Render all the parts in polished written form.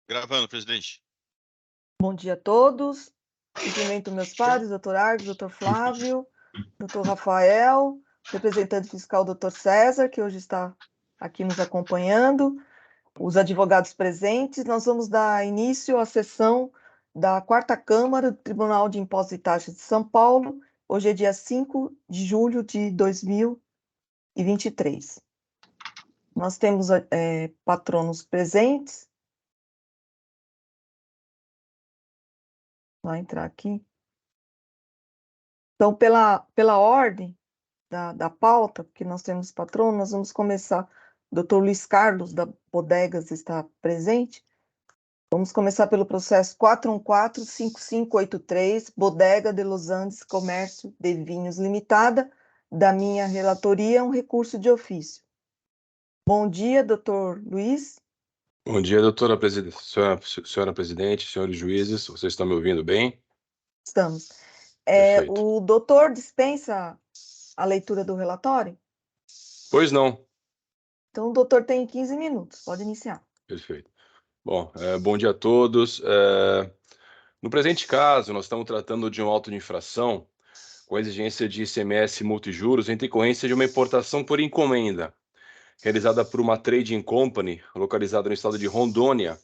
Gravando, presidente. Bom dia a todos. Cumprimento meus pares, doutor Argos, doutor Flávio, doutor Rafael, representante fiscal doutor César, que hoje está aqui nos acompanhando, os advogados presentes. Nós vamos dar início à sessão da 4ª Câmara do Tribunal de Impostos e Taxas de São Paulo. Hoje é dia 5 de julho de 2023. Nós temos patronos presentes. Vou entrar aqui. Então, pela ordem da pauta, porque nós temos patrono, nós vamos começar. O doutor Luiz Carlos, da Bodegas, está presente. Vamos começar pelo processo 414-5583, Bodega de Los Andes Comércio de Vinhos Limitada, da minha relatoria, um recurso de ofício. Bom dia, doutor Luiz. Bom dia, doutora presidente, senhora presidente, senhores juízes, vocês estão me ouvindo bem? Estamos. Perfeito. O doutor dispensa a leitura do relatório? Pois não. Então, o doutor tem 15 minutos, pode iniciar. Perfeito. Bom, bom dia a todos. No presente caso, nós estamos tratando de um auto de infração com exigência de ICMS multijuros em decorrência de uma importação por encomenda, realizada por uma trading company localizada no estado de Rondônia,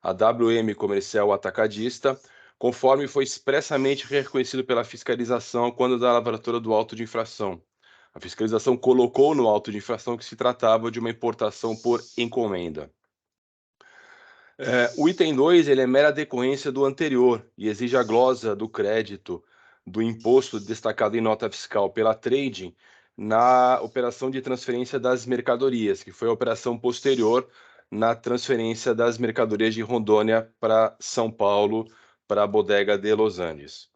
a WM Comercial Atacadista, conforme foi expressamente reconhecido pela fiscalização quando da lavratura do auto de infração. A fiscalização colocou no auto de infração que se tratava de uma importação por encomenda. O item 2 ele é mera decorrência do anterior e exige a glosa do crédito do imposto destacado em nota fiscal pela trading na operação de transferência das mercadorias, que foi a operação posterior na transferência das mercadorias de Rondônia para São Paulo, para a Bodega de Los Andes.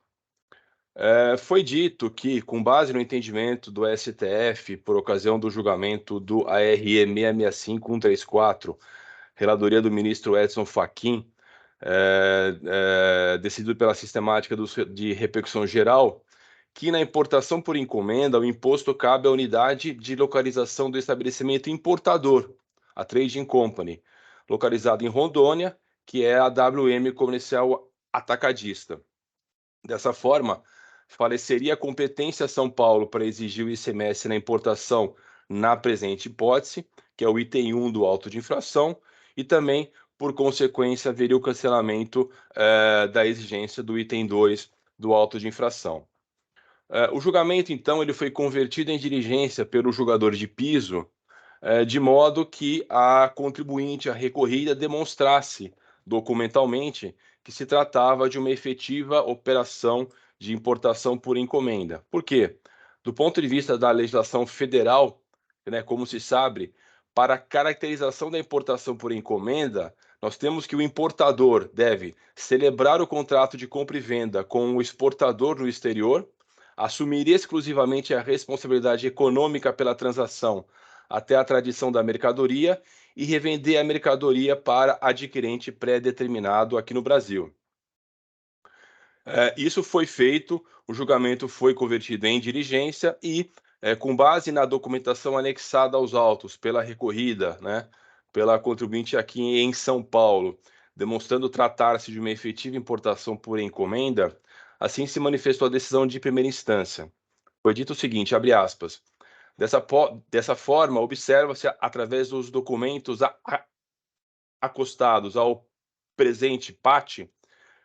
Foi dito que, com base no entendimento do STF, por ocasião do julgamento do ARE 665134, relatoria do ministro Edson Fachin, decidido pela sistemática de repercussão geral, que na importação por encomenda, o imposto cabe à unidade de localização do estabelecimento importador, a Trading Company, localizada em Rondônia, que é a WM Comercial Atacadista. Dessa forma, faleceria a competência a São Paulo para exigir o ICMS na importação na presente hipótese, que é o item 1 do auto de infração, e também, por consequência, haveria o cancelamento da exigência do item 2 do auto de infração. O julgamento, então, ele foi convertido em diligência pelo julgador de piso, de modo que a contribuinte, a recorrida, demonstrasse documentalmente que se tratava de uma efetiva operação de importação por encomenda. Por quê? Do ponto de vista da legislação federal, né, como se sabe, para a caracterização da importação por encomenda, nós temos que o importador deve celebrar o contrato de compra e venda com o exportador no exterior, assumir exclusivamente a responsabilidade econômica pela transação até a tradição da mercadoria e revender a mercadoria para adquirente pré-determinado aqui no Brasil. Isso foi feito, o julgamento foi convertido em diligência e, com base na documentação anexada aos autos pela recorrida, né, pela contribuinte aqui em São Paulo, demonstrando tratar-se de uma efetiva importação por encomenda, assim se manifestou a decisão de primeira instância. Foi dito o seguinte, abre aspas, dessa forma, observa-se através dos documentos acostados ao presente PAT,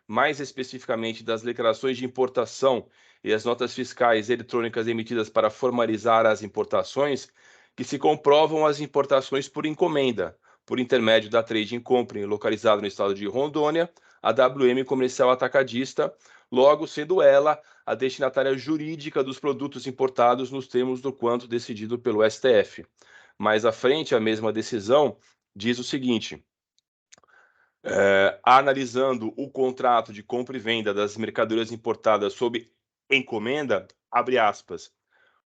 mais especificamente das declarações de importação e as notas fiscais eletrônicas emitidas para formalizar as importações, que se comprovam as importações por encomenda, por intermédio da Trading Company, localizada no estado de Rondônia, a WM Comercial Atacadista, logo sendo ela a destinatária jurídica dos produtos importados nos termos do quanto decidido pelo STF. Mais à frente, a mesma decisão diz o seguinte: analisando o contrato de compra e venda das mercadorias importadas sob encomenda, abre aspas,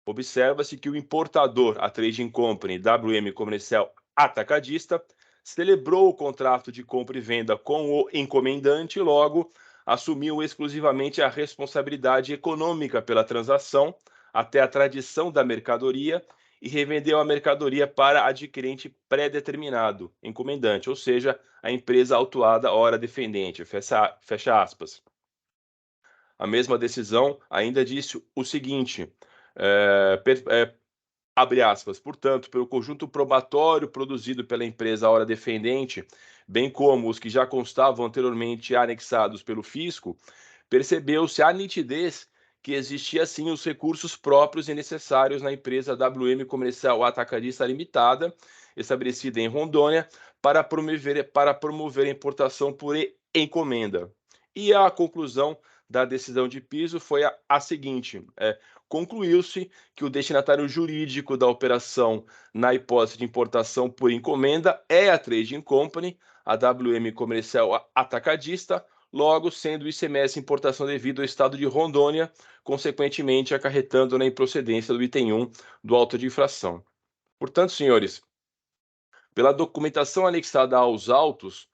observa-se que o importador, a Trading Company, WM Comercial Atacadista, celebrou o contrato de compra e venda com o encomendante e logo assumiu exclusivamente a responsabilidade econômica pela transação até a tradição da mercadoria e revendeu a mercadoria para adquirente pré-determinado, encomendante, ou seja, a empresa autuada ora defendente, fecha aspas. A mesma decisão ainda disse o seguinte, abre aspas, portanto, pelo conjunto probatório produzido pela empresa hora defendente, bem como os que já constavam anteriormente anexados pelo fisco, percebeu-se a nitidez que existia sim os recursos próprios e necessários na empresa WM Comercial Atacadista Limitada, estabelecida em Rondônia, para promover a importação por encomenda. E a conclusão da decisão de piso foi a seguinte: concluiu-se que o destinatário jurídico da operação na hipótese de importação por encomenda é a Trading Company, a WM Comercial Atacadista, logo sendo o ICMS importação devido ao estado de Rondônia, consequentemente acarretando na improcedência do item 1 do auto de infração. Portanto, senhores, pela documentação anexada aos autos,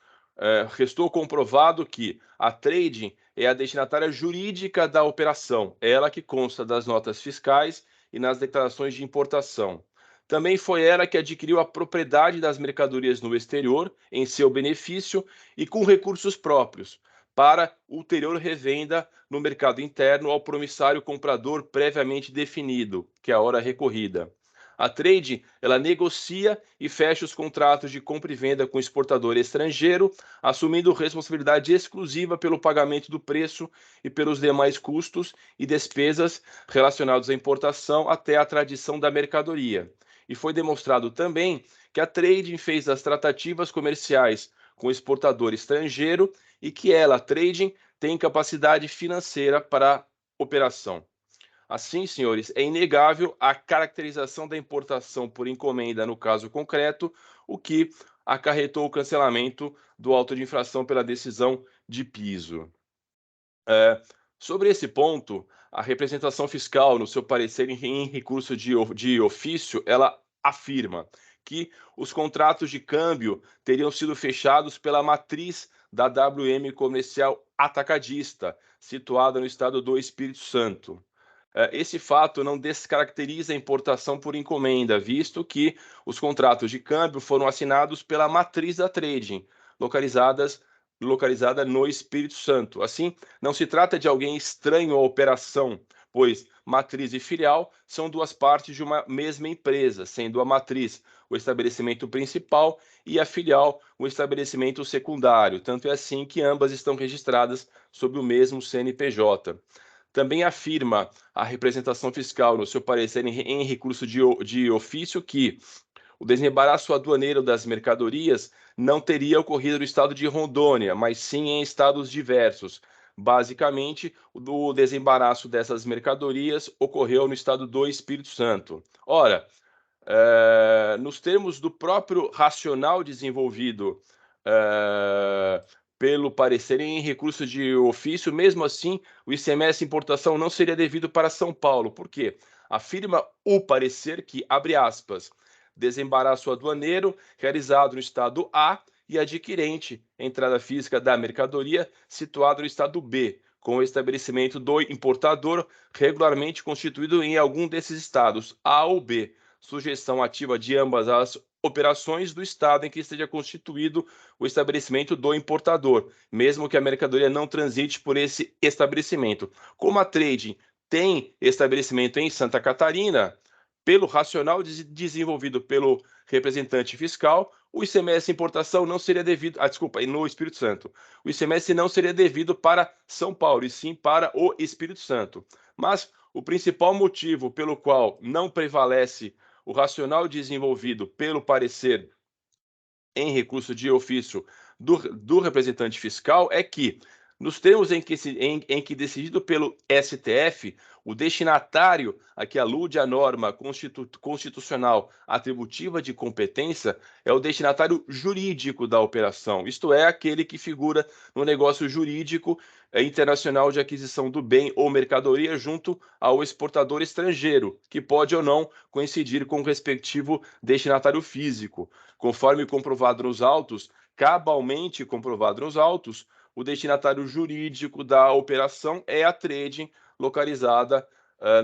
restou comprovado que a Trading é a destinatária jurídica da operação, ela que consta das notas fiscais e nas declarações de importação. Também foi ela que adquiriu a propriedade das mercadorias no exterior, em seu benefício e com recursos próprios, para ulterior revenda no mercado interno ao promissário comprador previamente definido, que é a hora recorrida. A Trade, ela negocia e fecha os contratos de compra e venda com o exportador estrangeiro, assumindo responsabilidade exclusiva pelo pagamento do preço e pelos demais custos e despesas relacionados à importação até a tradição da mercadoria. E foi demonstrado também que a Trading fez as tratativas comerciais com o exportador estrangeiro e que ela, a Trading, tem capacidade financeira para a operação. Assim, senhores, é inegável a caracterização da importação por encomenda no caso concreto, o que acarretou o cancelamento do auto de infração pela decisão de piso. Sobre esse ponto, a representação fiscal, no seu parecer em recurso de ofício, ela afirma que os contratos de câmbio teriam sido fechados pela matriz da WM Comercial Atacadista, situada no estado do Espírito Santo. Esse fato não descaracteriza a importação por encomenda, visto que os contratos de câmbio foram assinados pela matriz da Trading, localizada no Espírito Santo. Assim, não se trata de alguém estranho à operação, pois matriz e filial são duas partes de uma mesma empresa, sendo a matriz o estabelecimento principal e a filial o estabelecimento secundário. Tanto é assim que ambas estão registradas sob o mesmo CNPJ. Também afirma a representação fiscal, no seu parecer em recurso de ofício, que o desembaraço aduaneiro das mercadorias não teria ocorrido no estado de Rondônia, mas sim em estados diversos. Basicamente, o desembaraço dessas mercadorias ocorreu no estado do Espírito Santo. Ora, nos termos do próprio racional desenvolvido pelo parecer em recurso de ofício, mesmo assim, o ICMS importação não seria devido para São Paulo. Por quê? Afirma o parecer que, abre aspas, desembaraço aduaneiro realizado no estado A e adquirente, entrada física da mercadoria, situado no estado B, com o estabelecimento do importador regularmente constituído em algum desses estados, A ou B, sujeição ativa de ambas as operações do estado em que esteja constituído o estabelecimento do importador, mesmo que a mercadoria não transite por esse estabelecimento. Como a Trading tem estabelecimento em Santa Catarina, pelo racional desenvolvido pelo representante fiscal, o ICMS importação não seria devido, no Espírito Santo. O ICMS não seria devido para São Paulo, e sim para o Espírito Santo. Mas o principal motivo pelo qual não prevalece o racional desenvolvido pelo parecer em recurso de ofício do representante fiscal é que, nos termos em que decidido pelo STF, o destinatário a que alude a norma constitucional atributiva de competência é o destinatário jurídico da operação, isto é, aquele que figura no negócio jurídico internacional de aquisição do bem ou mercadoria junto ao exportador estrangeiro, que pode ou não coincidir com o respectivo destinatário físico. Conforme comprovado nos autos, cabalmente comprovado nos autos, o destinatário jurídico da operação é a Trading, localizada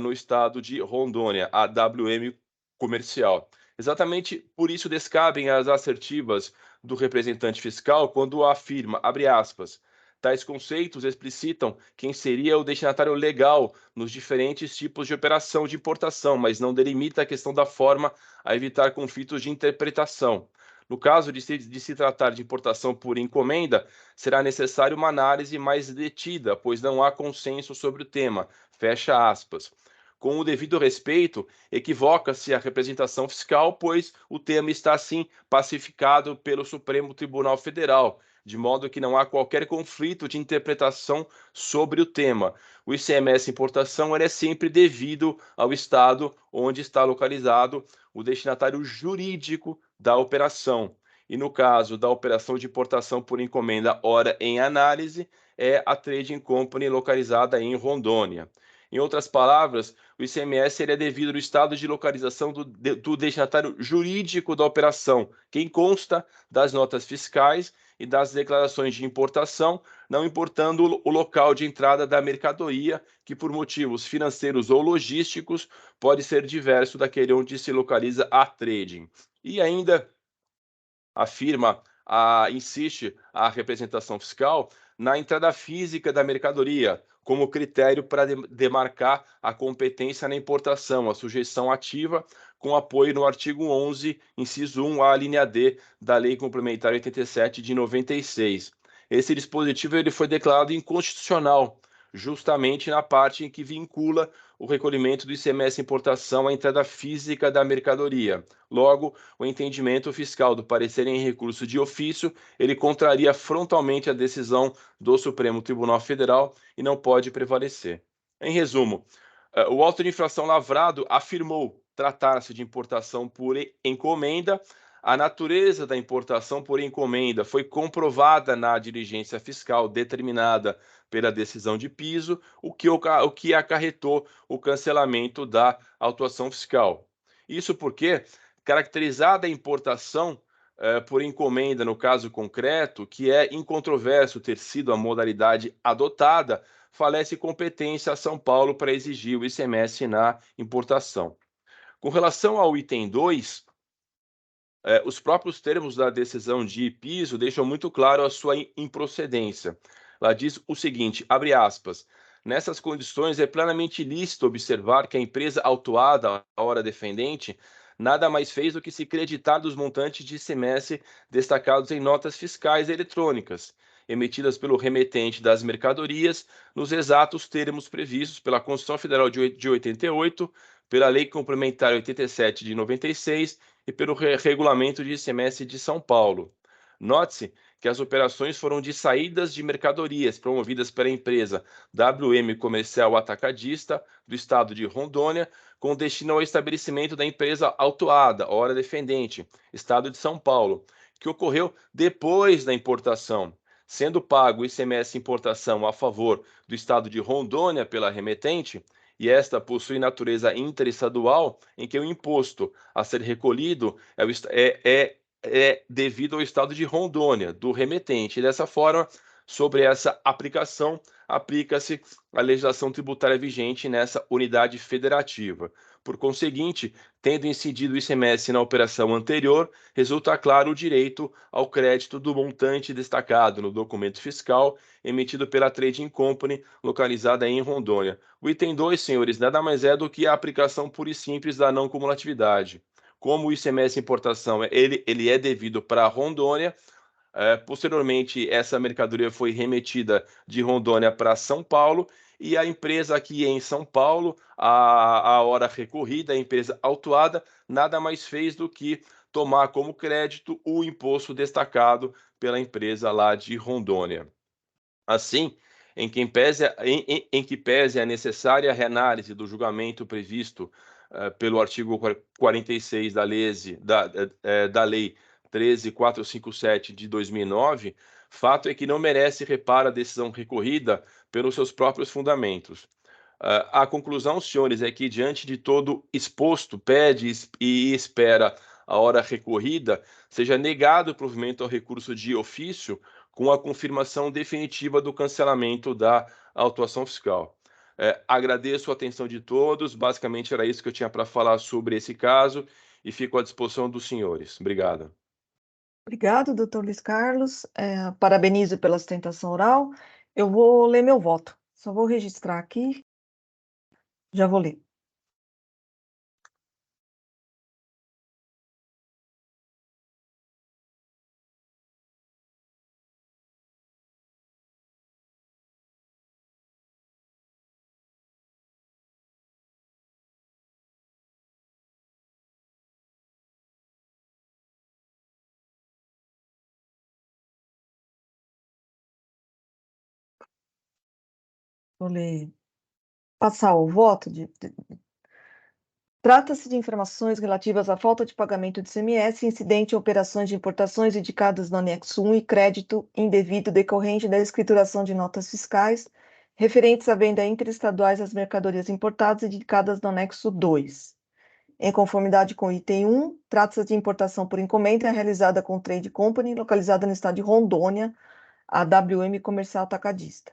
no estado de Rondônia, a WM comercial. Exatamente por isso descabem as assertivas do representante fiscal quando afirma, abre aspas, tais conceitos explicitam quem seria o destinatário legal nos diferentes tipos de operação de importação, mas não delimita a questão da forma a evitar conflitos de interpretação. No caso de se tratar de importação por encomenda, será necessário uma análise mais detida, pois não há consenso sobre o tema. Fecha aspas. Com o devido respeito, equivoca-se a representação fiscal, pois o tema está, assim, pacificado pelo Supremo Tribunal Federal, de modo que não há qualquer conflito de interpretação sobre o tema. O ICMS importação é sempre devido ao estado onde está localizado o destinatário jurídico da operação. E no caso da operação de importação por encomenda, ora em análise, é a Trading Company localizada em Rondônia. Em outras palavras, o ICMS ele é devido ao estado de localização do destinatário jurídico da operação, quem consta das notas fiscais e das declarações de importação, não importando o local de entrada da mercadoria, que por motivos financeiros ou logísticos pode ser diverso daquele onde se localiza a trading. E ainda insiste a representação fiscal na entrada física da mercadoria, como critério para demarcar a competência na importação, a sujeição ativa, com apoio no artigo 11, inciso 1, a linha D da Lei Complementar 87 de 96. Esse dispositivo ele foi declarado inconstitucional, justamente na parte em que vincula o recolhimento do ICMS importação à entrada física da mercadoria. Logo, o entendimento fiscal do parecer em recurso de ofício, ele contraria frontalmente a decisão do Supremo Tribunal Federal e não pode prevalecer. Em resumo, o auto de infração lavrado afirmou tratar-se de importação por encomenda. A natureza da importação por encomenda foi comprovada na diligência fiscal determinada pela decisão de piso, o que acarretou o cancelamento da autuação fiscal. Isso porque, caracterizada a importação por encomenda no caso concreto, que é incontroverso ter sido a modalidade adotada, falece competência a São Paulo para exigir o ICMS na importação. Com relação ao item 2, os próprios termos da decisão de piso deixam muito claro a sua improcedência. Ela diz o seguinte, abre aspas, nessas condições é plenamente lícito observar que a empresa autuada, a hora defendente, nada mais fez do que se creditar dos montantes de ICMS destacados em notas fiscais eletrônicas, emitidas pelo remetente das mercadorias, nos exatos termos previstos pela Constituição Federal de 88, pela Lei Complementar 87 de 96 e pelo regulamento de ICMS de São Paulo. Note-se que as operações foram de saídas de mercadorias promovidas pela empresa WM Comercial Atacadista do estado de Rondônia, com destino ao estabelecimento da empresa autuada, hora defendente, estado de São Paulo, que ocorreu depois da importação, sendo pago o ICMS importação a favor do estado de Rondônia pela remetente, e esta possui natureza interestadual, em que o imposto a ser recolhido é devido ao estado de Rondônia, do remetente. E dessa forma, sobre essa aplicação, aplica-se a legislação tributária vigente nessa unidade federativa. Por conseguinte, tendo incidido o ICMS na operação anterior, resulta claro o direito ao crédito do montante destacado no documento fiscal emitido pela Trading Company, localizada em Rondônia. O item 2, senhores, nada mais é do que a aplicação pura e simples da não cumulatividade. Como o ICMS importação ele é devido para Rondônia, posteriormente essa mercadoria foi remetida de Rondônia para São Paulo e a empresa aqui em São Paulo, a hora recorrida, a empresa autuada, nada mais fez do que tomar como crédito o imposto destacado pela empresa lá de Rondônia. Assim, em que pese a necessária reanálise do julgamento previsto pelo artigo 46 da Lei 13.457 de 2009, fato é que não merece reparo a decisão recorrida pelos seus próprios fundamentos. A conclusão, senhores, é que, diante de todo exposto, pede e espera a hora recorrida, seja negado o provimento ao recurso de ofício com a confirmação definitiva do cancelamento da autuação fiscal. Agradeço a atenção de todos. Basicamente era isso que eu tinha para falar sobre esse caso e fico à disposição dos senhores. Obrigado. Obrigado, doutor Luiz Carlos. Parabenizo pela sustentação oral. Eu vou ler meu voto. Só vou registrar aqui. Já vou ler. Vou ler. Passar o voto Trata-se de informações relativas à falta de pagamento de ICMS incidente em operações de importações indicadas no anexo 1 e crédito indevido decorrente da escrituração de notas fiscais referentes à venda interestaduais das mercadorias importadas indicadas no anexo 2. Em conformidade com o item 1, trata-se de importação por encomenda realizada com Trade Company, localizada no estado de Rondônia, a WM Comercial Atacadista.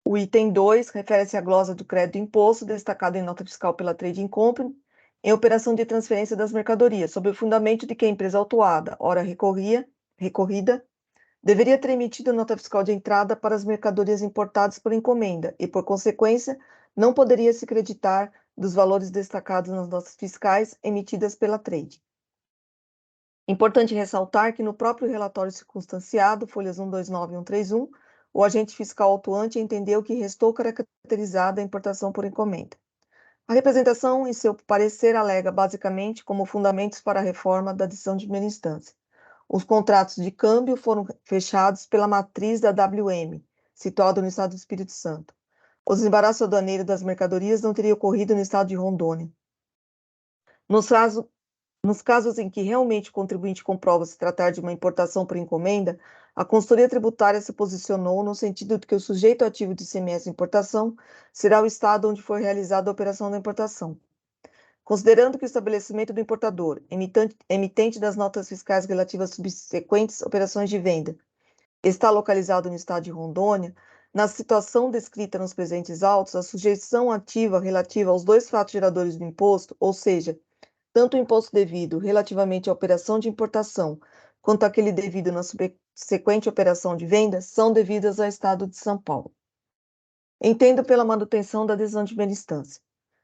O item 2 refere-se à glosa do crédito imposto destacado em nota fiscal pela Trading Company em operação de transferência das mercadorias, sob o fundamento de que a empresa autuada, ora recorrida, deveria ter emitido nota fiscal de entrada para as mercadorias importadas por encomenda e, por consequência, não poderia se creditar dos valores destacados nas notas fiscais emitidas pela Trade. Importante ressaltar que no próprio relatório circunstanciado, folhas 129 e 131, o agente fiscal autuante entendeu que restou caracterizada a importação por encomenda. A representação, em seu parecer, alega basicamente como fundamentos para a reforma da decisão de primeira instância. Os contratos de câmbio foram fechados pela matriz da WM, situada no estado do Espírito Santo. O desembaraço aduaneiro das mercadorias não teria ocorrido no estado de Rondônia. Nos casos em que realmente o contribuinte comprova se tratar de uma importação por encomenda, a consultoria tributária se posicionou no sentido de que o sujeito ativo de ICMS importação será o estado onde for realizada a operação da importação. Considerando que o estabelecimento do importador, emitente das notas fiscais relativas às subsequentes operações de venda, está localizado no estado de Rondônia, na situação descrita nos presentes autos, a sujeição ativa relativa aos dois fatos geradores do imposto, ou seja, tanto o imposto devido relativamente à operação de importação, quanto aquele devido na subsequente operação de venda, são devidas ao Estado de São Paulo. Entendo pela manutenção da decisão de primeira instância.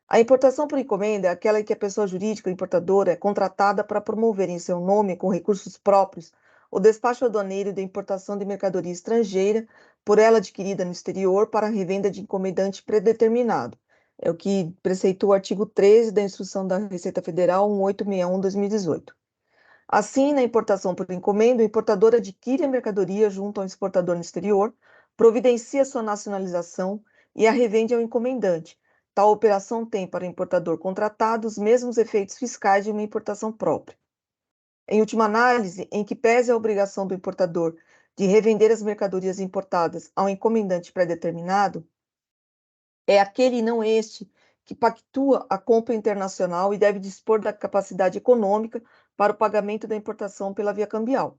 A importação por encomenda é aquela em que a pessoa jurídica importadora é contratada para promover em seu nome, com recursos próprios, o despacho aduaneiro da importação de mercadoria estrangeira, por ela adquirida no exterior, para a revenda de encomendante predeterminado. É o que preceitua o artigo 13 da Instrução da Receita Federal 1861/2018. Assim, na importação por encomenda, o importador adquire a mercadoria junto ao exportador no exterior, providencia sua nacionalização e a revende ao encomendante. Tal operação tem para o importador contratado os mesmos efeitos fiscais de uma importação própria. Em última análise, em que pese a obrigação do importador de revender as mercadorias importadas ao encomendante pré-determinado, é aquele e não este que pactua a compra internacional e deve dispor da capacidade econômica para o pagamento da importação pela via cambial.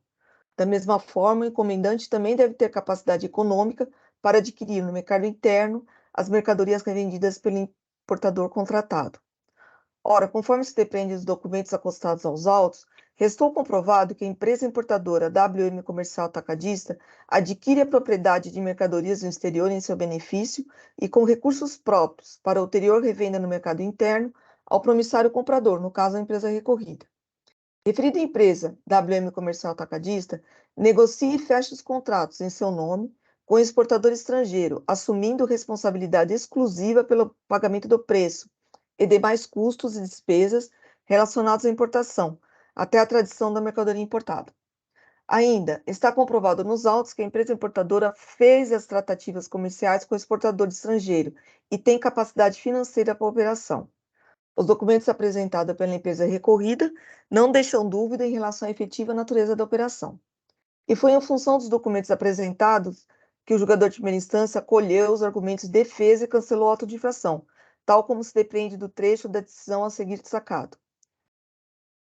Da mesma forma, o encomendante também deve ter capacidade econômica para adquirir no mercado interno as mercadorias revendidas pelo importador contratado. Ora, conforme se depende dos documentos acostados aos autos, restou comprovado que a empresa importadora WM Comercial Atacadista adquire a propriedade de mercadorias no exterior em seu benefício e com recursos próprios para ulterior revenda no mercado interno ao promissário comprador, no caso a empresa recorrida. Referida empresa, WM Comercial Atacadista, negocia e fecha os contratos em seu nome com o exportador estrangeiro, assumindo responsabilidade exclusiva pelo pagamento do preço e demais custos e despesas relacionados à importação, até a tradição da mercadoria importada. Ainda está comprovado nos autos que a empresa importadora fez as tratativas comerciais com o exportador estrangeiro e tem capacidade financeira para a operação. Os documentos apresentados pela empresa recorrida não deixam dúvida em relação à efetiva natureza da operação. E foi em função dos documentos apresentados que o julgador de primeira instância acolheu os argumentos de defesa e cancelou o auto de infração, tal como se depreende do trecho da decisão a seguir destacado.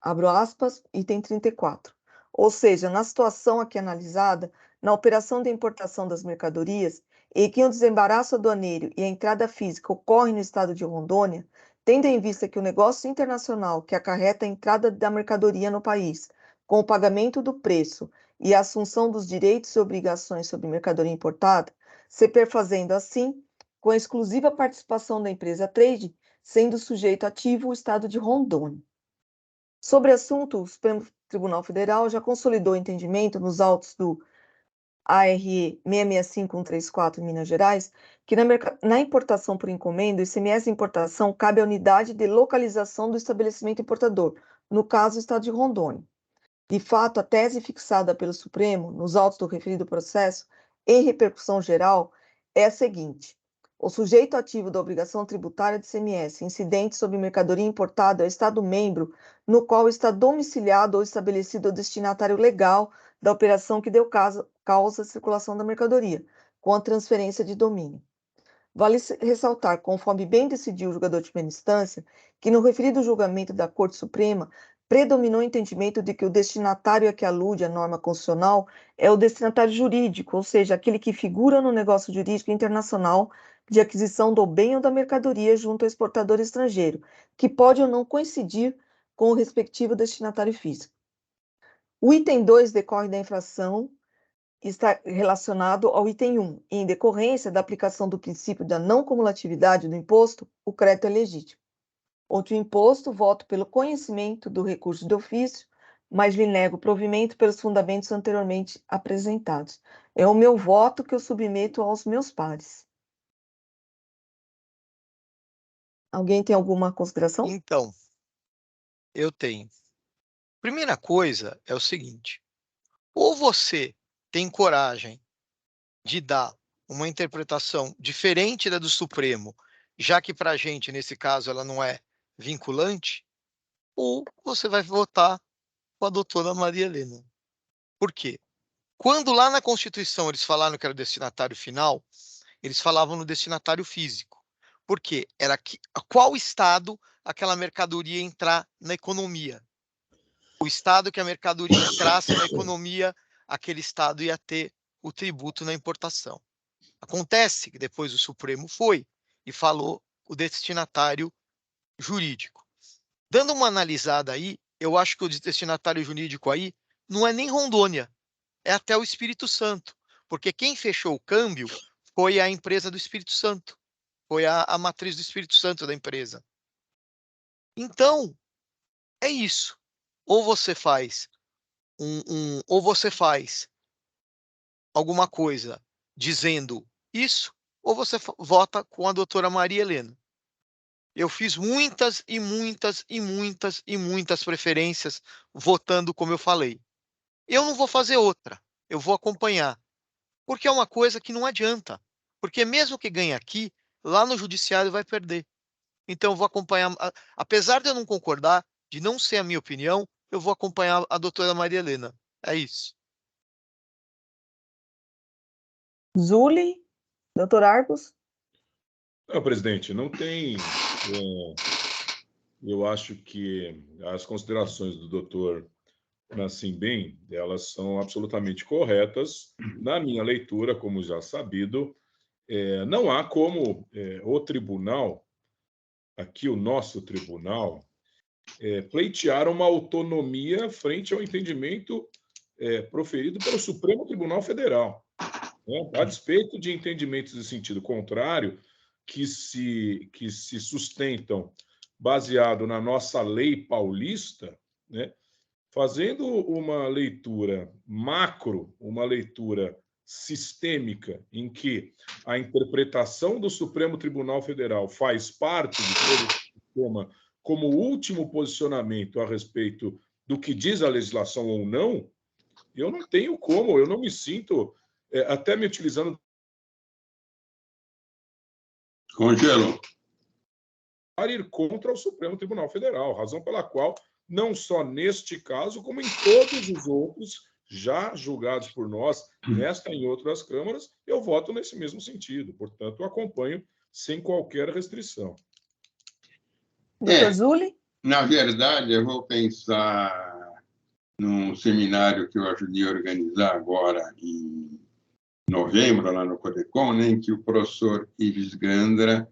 Abro aspas, item 34. Ou seja, na situação aqui analisada, na operação de importação das mercadorias, e que o desembaraço aduaneiro e a entrada física ocorrem no estado de Rondônia, tendo em vista que o negócio internacional que acarreta a entrada da mercadoria no país, com o pagamento do preço e a assunção dos direitos e obrigações sobre mercadoria importada, se perfazendo assim com a exclusiva participação da empresa Trade, sendo sujeito ativo o estado de Rondônia. Sobre o assunto, o Supremo Tribunal Federal já consolidou o entendimento nos autos do ARE 665134 em Minas Gerais, que na importação por encomenda, o ICMS de importação cabe à unidade de localização do estabelecimento importador, no caso, o estado de Rondônia. De fato, a tese fixada pelo Supremo, nos autos do referido processo, em repercussão geral, é a seguinte: o sujeito ativo da obrigação tributária de ICMS incidente sobre mercadoria importada é o Estado-membro no qual está domiciliado ou estabelecido o destinatário legal da operação que deu causa à circulação da mercadoria, com a transferência de domínio. Vale ressaltar, conforme bem decidiu o julgador de primeira instância, que no referido julgamento da Corte Suprema predominou o entendimento de que o destinatário a que alude a norma constitucional é o destinatário jurídico, ou seja, aquele que figura no negócio jurídico internacional de aquisição do bem ou da mercadoria junto ao exportador estrangeiro, que pode ou não coincidir com o respectivo destinatário físico. O item 2 decorre da infração está relacionado ao item 1, e em decorrência da aplicação do princípio da não cumulatividade do imposto, o crédito é legítimo. Outro imposto, voto pelo conhecimento do recurso de ofício, mas lhe nego o provimento pelos fundamentos anteriormente apresentados. É o meu voto que eu submeto aos meus pares. Alguém tem alguma consideração? Então, eu tenho. Primeira coisa é o seguinte: ou você tem coragem de dar uma interpretação diferente da do Supremo, já que para a gente, nesse caso, ela não é vinculante, ou você vai votar com a doutora Maria Helena. Por quê? Quando lá na Constituição eles falaram que era o destinatário final, eles falavam no destinatário físico. Por quê? Era qual estado aquela mercadoria entrar na economia. O estado que a mercadoria entrasse na economia, aquele estado ia ter o tributo na importação. Acontece que depois o Supremo foi e falou o destinatário jurídico. Dando uma analisada aí, eu acho que o destinatário jurídico aí não é nem Rondônia, é até o Espírito Santo, porque quem fechou o câmbio foi a empresa do Espírito Santo, foi a matriz do Espírito Santo da empresa. Então, é isso. Ou você faz ou você faz alguma coisa dizendo isso, ou você vota com a doutora Maria Helena. Eu fiz muitas e muitas e muitas e muitas preferências votando como eu falei. Eu não vou fazer outra, eu vou acompanhar. Porque é uma coisa que não adianta. Porque mesmo que ganhe aqui, lá no judiciário vai perder. Então eu vou acompanhar, apesar de eu não concordar, de não ser a minha opinião, eu vou acompanhar a doutora Maria Helena. É isso. Zuli, doutor Argos? Não, presidente, não tem. Eu acho que as considerações do doutor Nassim Bem, elas são absolutamente corretas. Na minha leitura, como já sabido, não há como o tribunal, aqui o nosso tribunal, pleitear uma autonomia frente ao entendimento proferido pelo Supremo Tribunal Federal. Né? A despeito de entendimentos de sentido contrário, que se sustentam baseado na nossa lei paulista, né? Fazendo uma leitura macro, uma leitura sistêmica, em que a interpretação do Supremo Tribunal Federal faz parte de todo o sistema como último posicionamento a respeito do que diz a legislação ou não, eu não tenho como, eu não me sinto, até me utilizando... Congelou. ...para ir contra o Supremo Tribunal Federal, razão pela qual, não só neste caso, como em todos os outros já julgados por nós, nesta e em outras câmaras, eu voto nesse mesmo sentido. Portanto, eu acompanho sem qualquer restrição. Doutor Zuli? Na verdade, eu vou pensar num seminário que eu ajudei a organizar agora em novembro, lá no Codecon, né, em que o professor Ives Gandra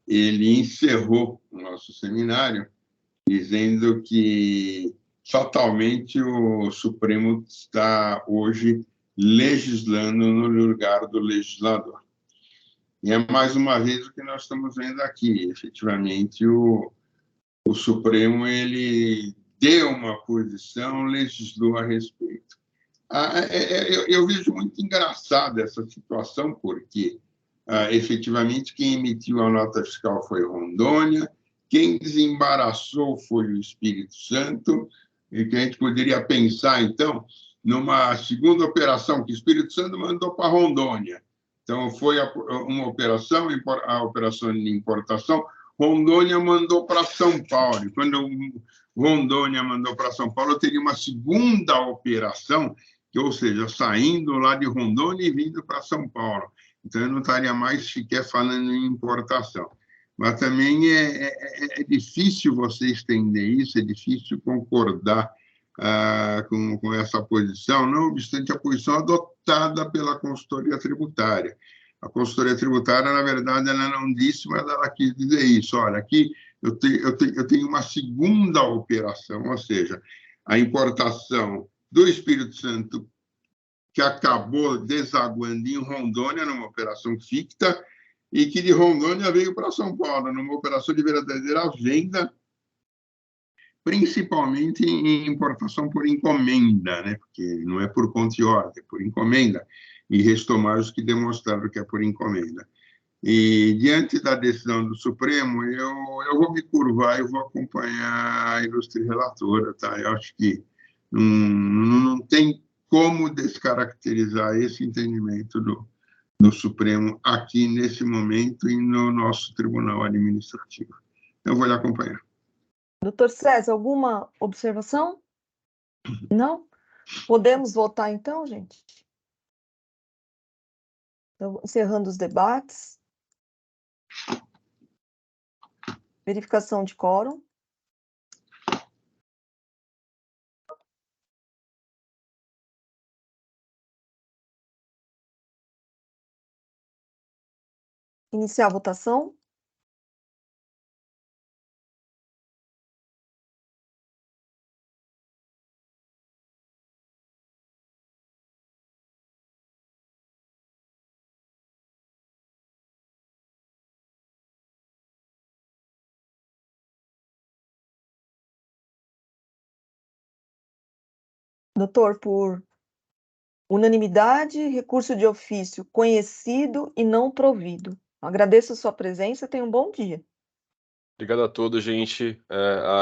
ele encerrou o nosso seminário dizendo que fatalmente o Supremo está hoje legislando no lugar do legislador. E é mais uma vez o que nós estamos vendo aqui. Efetivamente, o Supremo ele deu uma posição, legislou a respeito. Eu vejo muito engraçada essa situação, porque efetivamente quem emitiu a nota fiscal foi Rondônia, quem desembaraçou foi o Espírito Santo, e que a gente poderia pensar, então, numa segunda operação que o Espírito Santo mandou para Rondônia. Então, foi uma operação, a operação de importação, Rondônia mandou para São Paulo. E quando Rondônia mandou para São Paulo, eu teria uma segunda operação, ou seja, saindo lá de Rondônia e vindo para São Paulo. Então, eu não estaria mais sequer falando em importação. Mas também é difícil você estender isso, é difícil concordar com essa posição, não obstante a posição adotada pela consultoria tributária. A consultoria tributária, na verdade, ela não disse, mas ela quis dizer isso. Olha, aqui eu tenho uma segunda operação, ou seja, a importação do Espírito Santo, que acabou desaguando em Rondônia, numa operação ficta, e que de Rondônia veio para São Paulo, numa operação de verdadeira venda, principalmente em importação por encomenda, né? Porque não é por conta e ordem, é por encomenda, e restou mais os que demonstraram que é por encomenda. E, diante da decisão do Supremo, eu vou me curvar e vou acompanhar a ilustre relatora, tá? Eu acho que não tem como descaracterizar esse entendimento do Supremo aqui, nesse momento, e no nosso Tribunal Administrativo. Eu vou lhe acompanhar. Doutor César, alguma observação? Não? Podemos votar, então, gente? Então, encerrando os debates. Verificação de quórum. Iniciar a votação. Doutor, por unanimidade, recurso de ofício conhecido e não provido. Agradeço a sua presença, tenha um bom dia. Obrigado a todos, gente.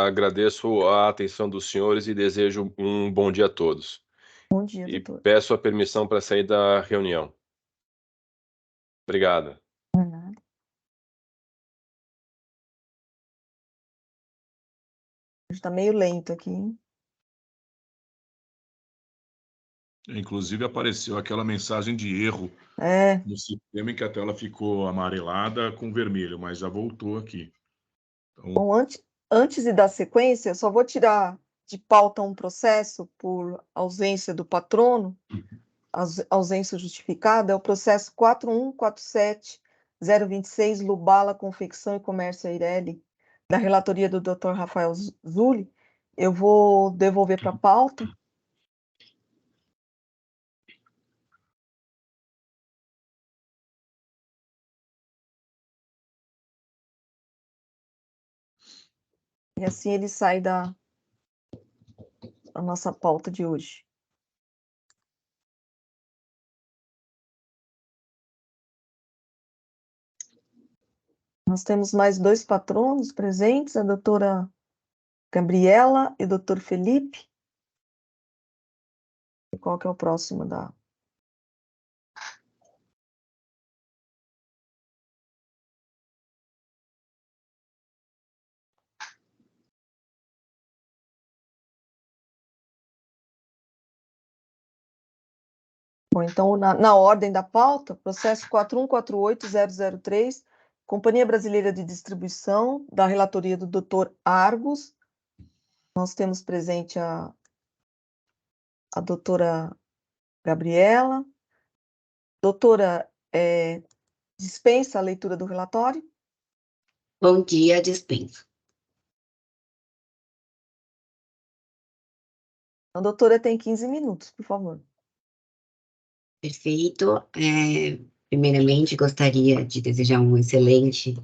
Agradeço a atenção dos senhores e desejo um bom dia a todos. Bom dia, E doutor. peço a permissão para sair da reunião. Obrigado. Está meio lento aqui, hein? Inclusive, apareceu aquela mensagem de erro no sistema em que a tela ficou amarelada com vermelho, mas já voltou aqui. Então, Bom, antes de dar sequência, eu só vou tirar de pauta um processo por ausência do patrono, ausência justificada, é o processo 4147026, Lubala Confecção e Comércio Eireli, da relatoria do Dr. Rafael Zulli. Eu vou devolver para a pauta. E assim ele sai da nossa pauta de hoje. Nós temos mais dois patronos presentes, a doutora Gabriela e o doutor Felipe. E qual que é o próximo da... Bom, então, na ordem da pauta, processo 4148003, Companhia Brasileira de Distribuição, da relatoria do Dr. Argos. Nós temos presente a doutora Gabriela, Doutora, dispensa a leitura do relatório? Bom dia, dispenso. A doutora tem 15 minutos, por favor. Perfeito. Primeiramente, gostaria de desejar um excelente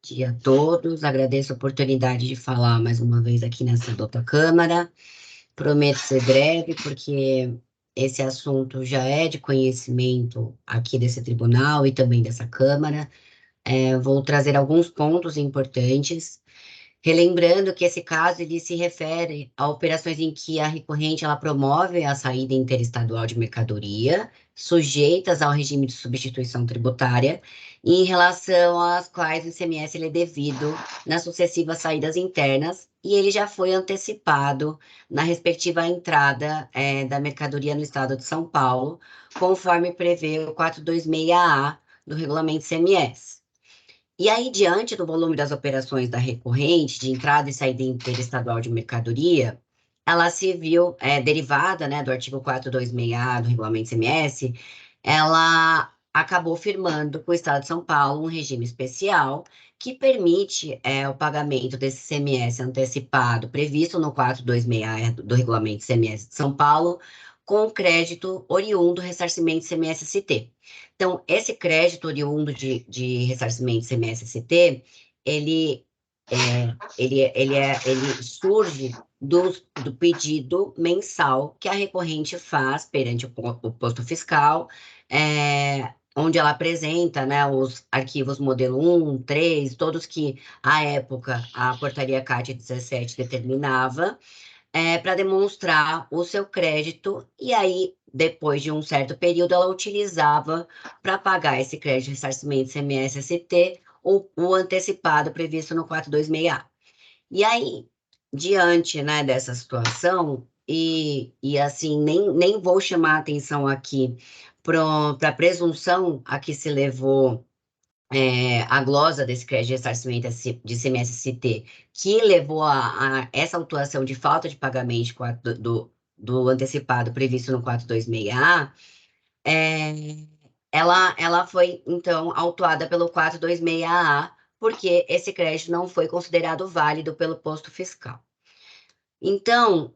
dia a todos. Agradeço a oportunidade de falar mais uma vez aqui nessa douta Câmara. Prometo ser breve, porque esse assunto já é de conhecimento aqui desse tribunal e também dessa Câmara. Vou trazer alguns pontos importantes, relembrando que esse caso ele se refere a operações em que a recorrente ela promove a saída interestadual de mercadoria, sujeitas ao regime de substituição tributária, em relação às quais o ICMS ele é devido nas sucessivas saídas internas, e ele já foi antecipado na respectiva entrada da mercadoria no estado de São Paulo, conforme prevê o 426A do regulamento ICMS. E aí, diante do volume das operações da recorrente, de entrada e saída interestadual de mercadoria, ela se viu derivada, né, do artigo 426A do regulamento ICMS, ela acabou firmando com o Estado de São Paulo um regime especial que permite o pagamento desse ICMS antecipado, previsto no 426A do regulamento ICMS de São Paulo, com crédito oriundo do ressarcimento ICMS-ST. Então, esse crédito oriundo de ressarcimento ICMS-ST, ele surge do pedido mensal que a recorrente faz perante o posto fiscal, onde ela apresenta, né, os arquivos modelo 1, 3, todos que, à época, a portaria CAT 17 determinava, para demonstrar o seu crédito, e aí, depois de um certo período, ela utilizava para pagar esse crédito de ressarcimento ICMS-ST o antecipado previsto no 426A. E aí, diante, né, dessa situação, e assim, nem vou chamar a atenção aqui para a presunção a que se levou a glosa desse crédito de ressarcimento de ICMS-ST, que levou a essa autuação de falta de pagamento do antecipado previsto no 426A, ela foi, então, autuada pelo 426A, porque esse crédito não foi considerado válido pelo posto fiscal. Então,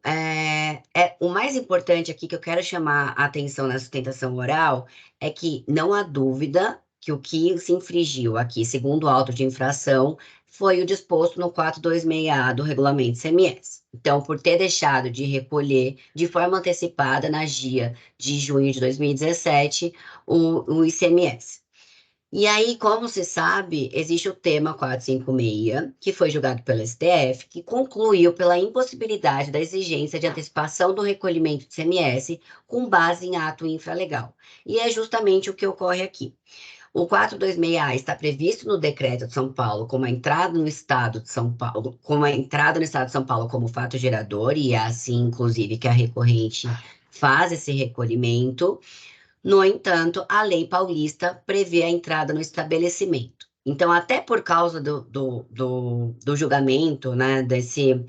o mais importante aqui que eu quero chamar a atenção na sustentação oral é que não há dúvida que o que se infringiu aqui, segundo o auto de infração, foi o disposto no 426A do regulamento ICMS. Então, por ter deixado de recolher de forma antecipada na GIA de junho de 2017 o ICMS. E aí, como se sabe, existe o tema 456, que foi julgado pelo STF, que concluiu pela impossibilidade da exigência de antecipação do recolhimento de ICMS com base em ato infralegal. E é justamente o que ocorre aqui. O 426A está previsto no decreto de São Paulo como a entrada no estado de São Paulo, como fato gerador, e é assim, inclusive, que a recorrente faz esse recolhimento. No entanto, a lei paulista prevê a entrada no estabelecimento. Então, até por causa do julgamento, né, desse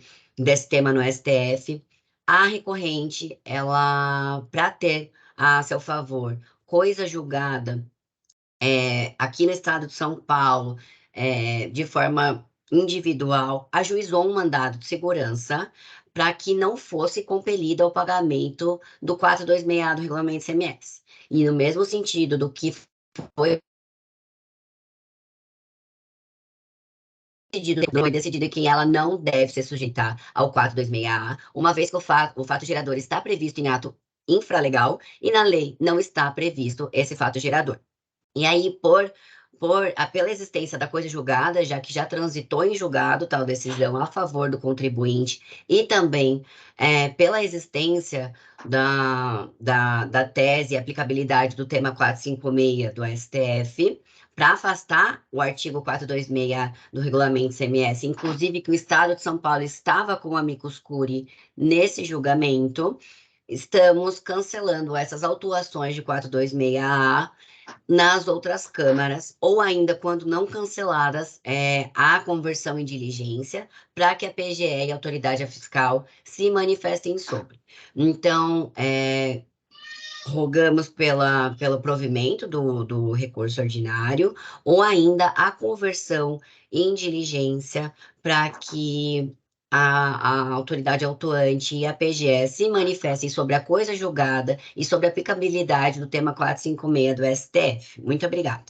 tema no STF, a recorrente, ela, para ter a seu favor coisa julgada aqui no estado de São Paulo, de forma individual, ajuizou um mandado de segurança para que não fosse compelida ao pagamento do 426A do regulamento ICMS. E no mesmo sentido do que foi decidido que ela não deve se sujeitar ao 426A, uma vez que o fato gerador está previsto em ato infralegal e na lei não está previsto esse fato gerador. E aí, pela existência da coisa julgada, já que já transitou em julgado tal decisão a favor do contribuinte, e também pela existência da tese e aplicabilidade do tema 456 do STF, para afastar o artigo 426 do regulamento ICMS, inclusive que o Estado de São Paulo estava com amicus curiae nesse julgamento, estamos cancelando essas autuações de 426A nas outras câmaras, ou ainda, quando não canceladas, a conversão em diligência, para que a PGE e a autoridade fiscal se manifestem sobre. Então, rogamos pelo provimento do recurso ordinário ou ainda a conversão em diligência para que a autoridade autuante e a PGE se manifestem sobre a coisa julgada e sobre a aplicabilidade do tema 456 do STF. Muito obrigada.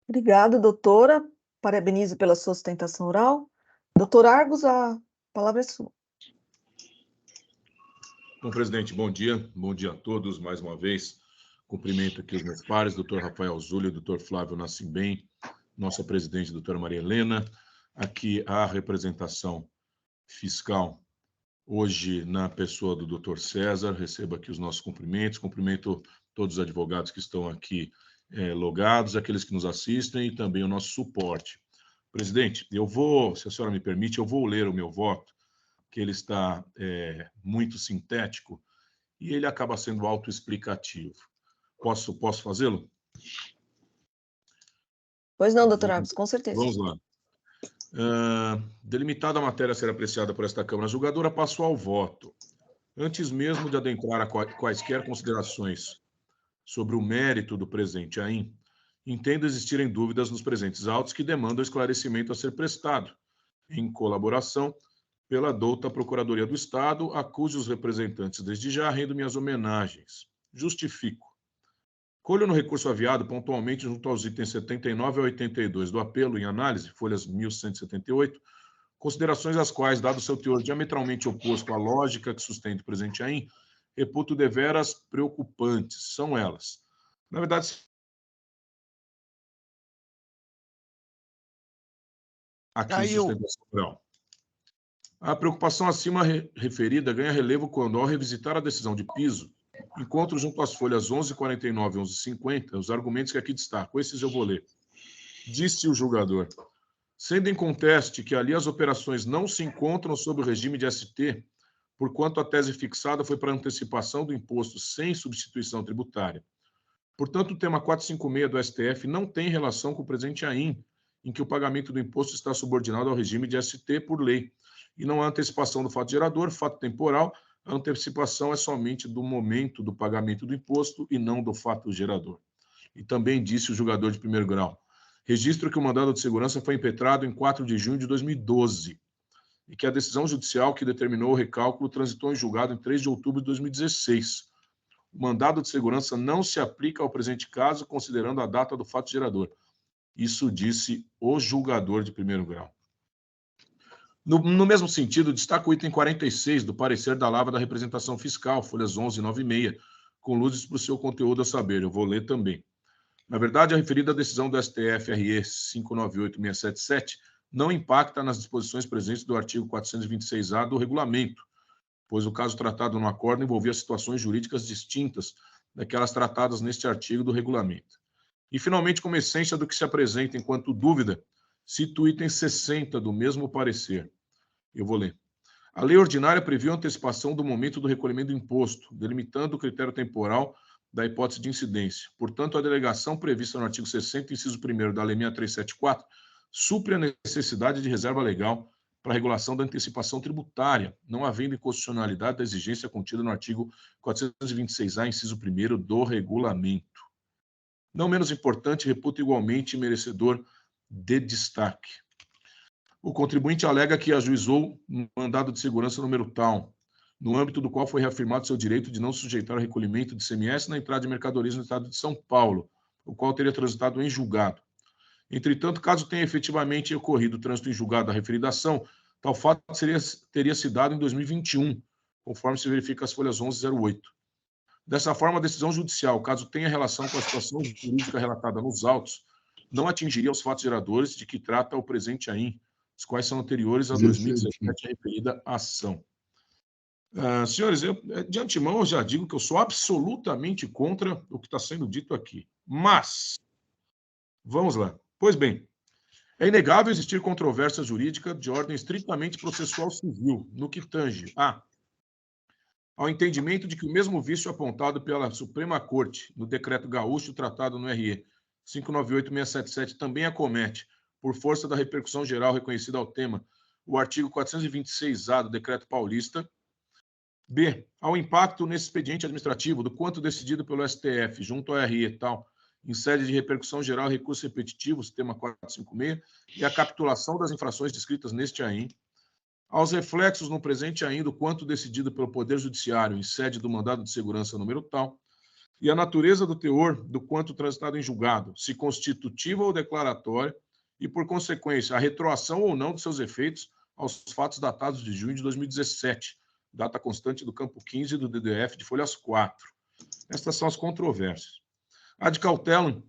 Obrigada, doutora. Parabenizo pela sua sustentação oral. Doutor Argos, a palavra é sua. Bom, presidente, bom dia. Bom dia a todos, mais uma vez. Cumprimento aqui os meus pares, doutor Rafael Zúlio, doutor Flávio Nassimbem, nossa presidente, doutora Maria Helena, aqui a representação fiscal, hoje na pessoa do doutor César, receba aqui os nossos cumprimentos, cumprimento todos os advogados que estão aqui logados, aqueles que nos assistem e também o nosso suporte. Presidente, se a senhora me permite, eu vou ler o meu voto, que ele está muito sintético e ele acaba sendo autoexplicativo. Posso fazê-lo? Pois não, doutor Argos, com certeza. Vamos lá. Delimitada a matéria a ser apreciada por esta Câmara Julgadora, passo ao voto. Antes mesmo de adentrar a quaisquer considerações sobre o mérito do presente AIM, entendo existirem dúvidas nos presentes autos que demandam esclarecimento a ser prestado, em colaboração pela douta Procuradoria do Estado, a cujos representantes desde já rendo minhas homenagens. Justifico. Colho no recurso aviado pontualmente junto aos itens 79 a 82 do apelo em análise, folhas 1178, considerações as quais, dado seu teor diametralmente oposto à lógica que sustenta o presente AIM, reputo deveras preocupantes. São elas. Na verdade, aqui sustentação oral. A preocupação acima referida ganha relevo quando, ao revisitar a decisão de piso, encontro junto às folhas 1149 e 1150 os argumentos que aqui destaco. Esses eu vou ler. Disse o julgador, sendo em conteste que ali as operações não se encontram sob o regime de ST, porquanto a tese fixada foi para antecipação do imposto sem substituição tributária. Portanto, o tema 456 do STF não tem relação com o presente AIM, em que o pagamento do imposto está subordinado ao regime de ST por lei, e não há antecipação do fato gerador, fato temporal, a antecipação é somente do momento do pagamento do imposto e não do fato gerador. E também disse o julgador de primeiro grau, registro que o mandado de segurança foi impetrado em 4 de junho de 2012 e que a decisão judicial que determinou o recálculo transitou em julgado em 3 de outubro de 2016. O mandado de segurança não se aplica ao presente caso, considerando a data do fato gerador. Isso disse o julgador de primeiro grau. No mesmo sentido, destaco o item 46 do parecer da Lavra da Representação Fiscal, folhas 1196, com luzes para o seu conteúdo a saber. Eu vou ler também. Na verdade, a referida decisão do STF-RE 598677 não impacta nas disposições presentes do artigo 426-A do regulamento, pois o caso tratado no acordo envolvia situações jurídicas distintas daquelas tratadas neste artigo do regulamento. E, finalmente, como essência do que se apresenta enquanto dúvida, cito o item 60 do mesmo parecer. Eu vou ler. A lei ordinária previu a antecipação do momento do recolhimento do imposto, delimitando o critério temporal da hipótese de incidência. Portanto, a delegação prevista no artigo 60, inciso 1º da Lei 6374, supre a necessidade de reserva legal para a regulação da antecipação tributária, não havendo inconstitucionalidade da exigência contida no artigo 426-A, inciso 1º do regulamento. Não menos importante, reputo igualmente merecedor de destaque. O contribuinte alega que ajuizou um mandado de segurança número tal, no âmbito do qual foi reafirmado seu direito de não sujeitar ao recolhimento de ICMS na entrada de mercadorias no estado de São Paulo, o qual teria transitado em julgado. Entretanto, caso tenha efetivamente ocorrido o trânsito em julgado da referida ação, tal fato teria se dado em 2021, conforme se verifica as folhas 1108. Dessa forma, a decisão judicial, caso tenha relação com a situação jurídica relatada nos autos, não atingiria os fatos geradores de que trata o presente AIM, os quais são anteriores a 2017, a referida ação. Senhores, de antemão eu já digo que eu sou absolutamente contra o que está sendo dito aqui. Mas, vamos lá. Pois bem, é inegável existir controvérsia jurídica de ordem estritamente processual civil, no que tange ao entendimento de que o mesmo vício apontado pela Suprema Corte no Decreto Gaúcho tratado no RE 598677 também acomete, por força da repercussão geral reconhecida ao tema, o artigo 426-A do Decreto Paulista, B, ao impacto nesse expediente administrativo do quanto decidido pelo STF, junto ao RE e tal, em sede de repercussão geral, recurso repetitivo, sistema 456, e a capitulação das infrações descritas neste AIN, aos reflexos no presente AIN do quanto decidido pelo Poder Judiciário em sede do mandado de segurança número tal, e a natureza do teor do quanto transitado em julgado, se constitutiva ou declaratória, e, por consequência, a retroação ou não de seus efeitos aos fatos datados de junho de 2017, data constante do campo 15 do DDF de folhas 4. Estas são as controvérsias. Ad cautelam,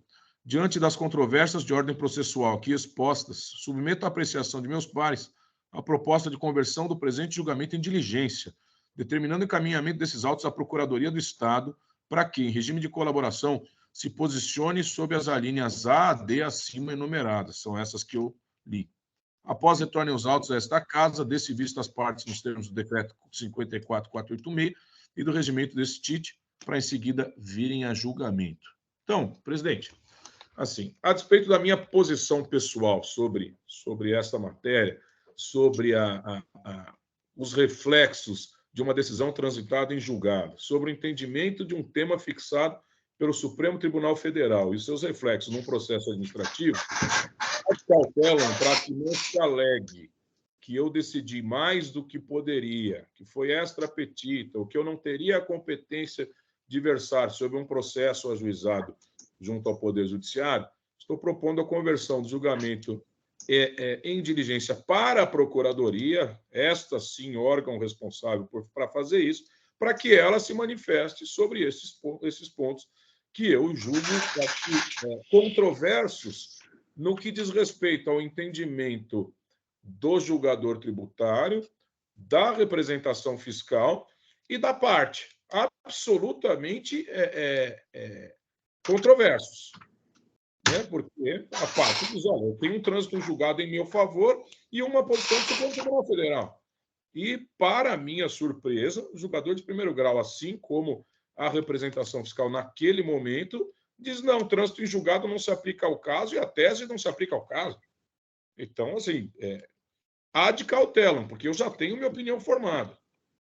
diante das controvérsias de ordem processual aqui expostas, submeto à apreciação de meus pares a proposta de conversão do presente julgamento em diligência, determinando o encaminhamento desses autos à Procuradoria do Estado para que, em regime de colaboração, se posicione sob as alíneas A a D acima enumeradas. São essas que eu li. Após retornem os autos a esta Casa, desse vista as partes nos termos do Decreto 54.486 e do regimento desse TIT, para em seguida virem a julgamento. Então, presidente, assim, a despeito da minha posição pessoal sobre esta matéria, sobre os reflexos de uma decisão transitada em julgado, sobre o entendimento de um tema fixado pelo Supremo Tribunal Federal e seus reflexos num processo administrativo, cautelam para que não se alegue que eu decidi mais do que poderia, que foi extra petita, ou que eu não teria a competência de versar sobre um processo ajuizado junto ao Poder Judiciário. Estou propondo a conversão do julgamento em diligência para a Procuradoria, esta sim, órgão responsável para fazer isso, para que ela se manifeste sobre esses pontos que eu julgo controversos no que diz respeito ao entendimento do julgador tributário, da representação fiscal e da parte absolutamente controversos. Né? Porque a parte diz, olha, eu tenho um trânsito julgado em meu favor e uma posição do Supremo Tribunal Federal. E, para minha surpresa, o julgador de primeiro grau, assim como a representação fiscal naquele momento, diz, não, o trânsito em julgado não se aplica ao caso e a tese não se aplica ao caso. Então, assim, ad cautelam, porque eu já tenho minha opinião formada.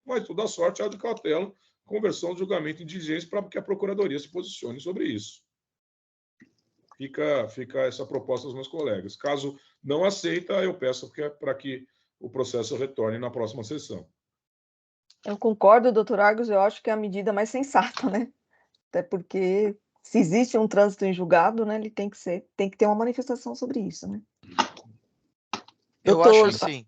Mas, toda sorte, ad cautelam, conversão do julgamento em diligência para que a Procuradoria se posicione sobre isso. Fica essa proposta aos meus colegas. Caso não aceita, eu peço para que o processo retorne na próxima sessão. Eu concordo, doutor Argos, eu acho que é a medida mais sensata, né? Até porque, se existe um trânsito em julgado, né, ele tem que ter uma manifestação sobre isso, né? Eu acho assim.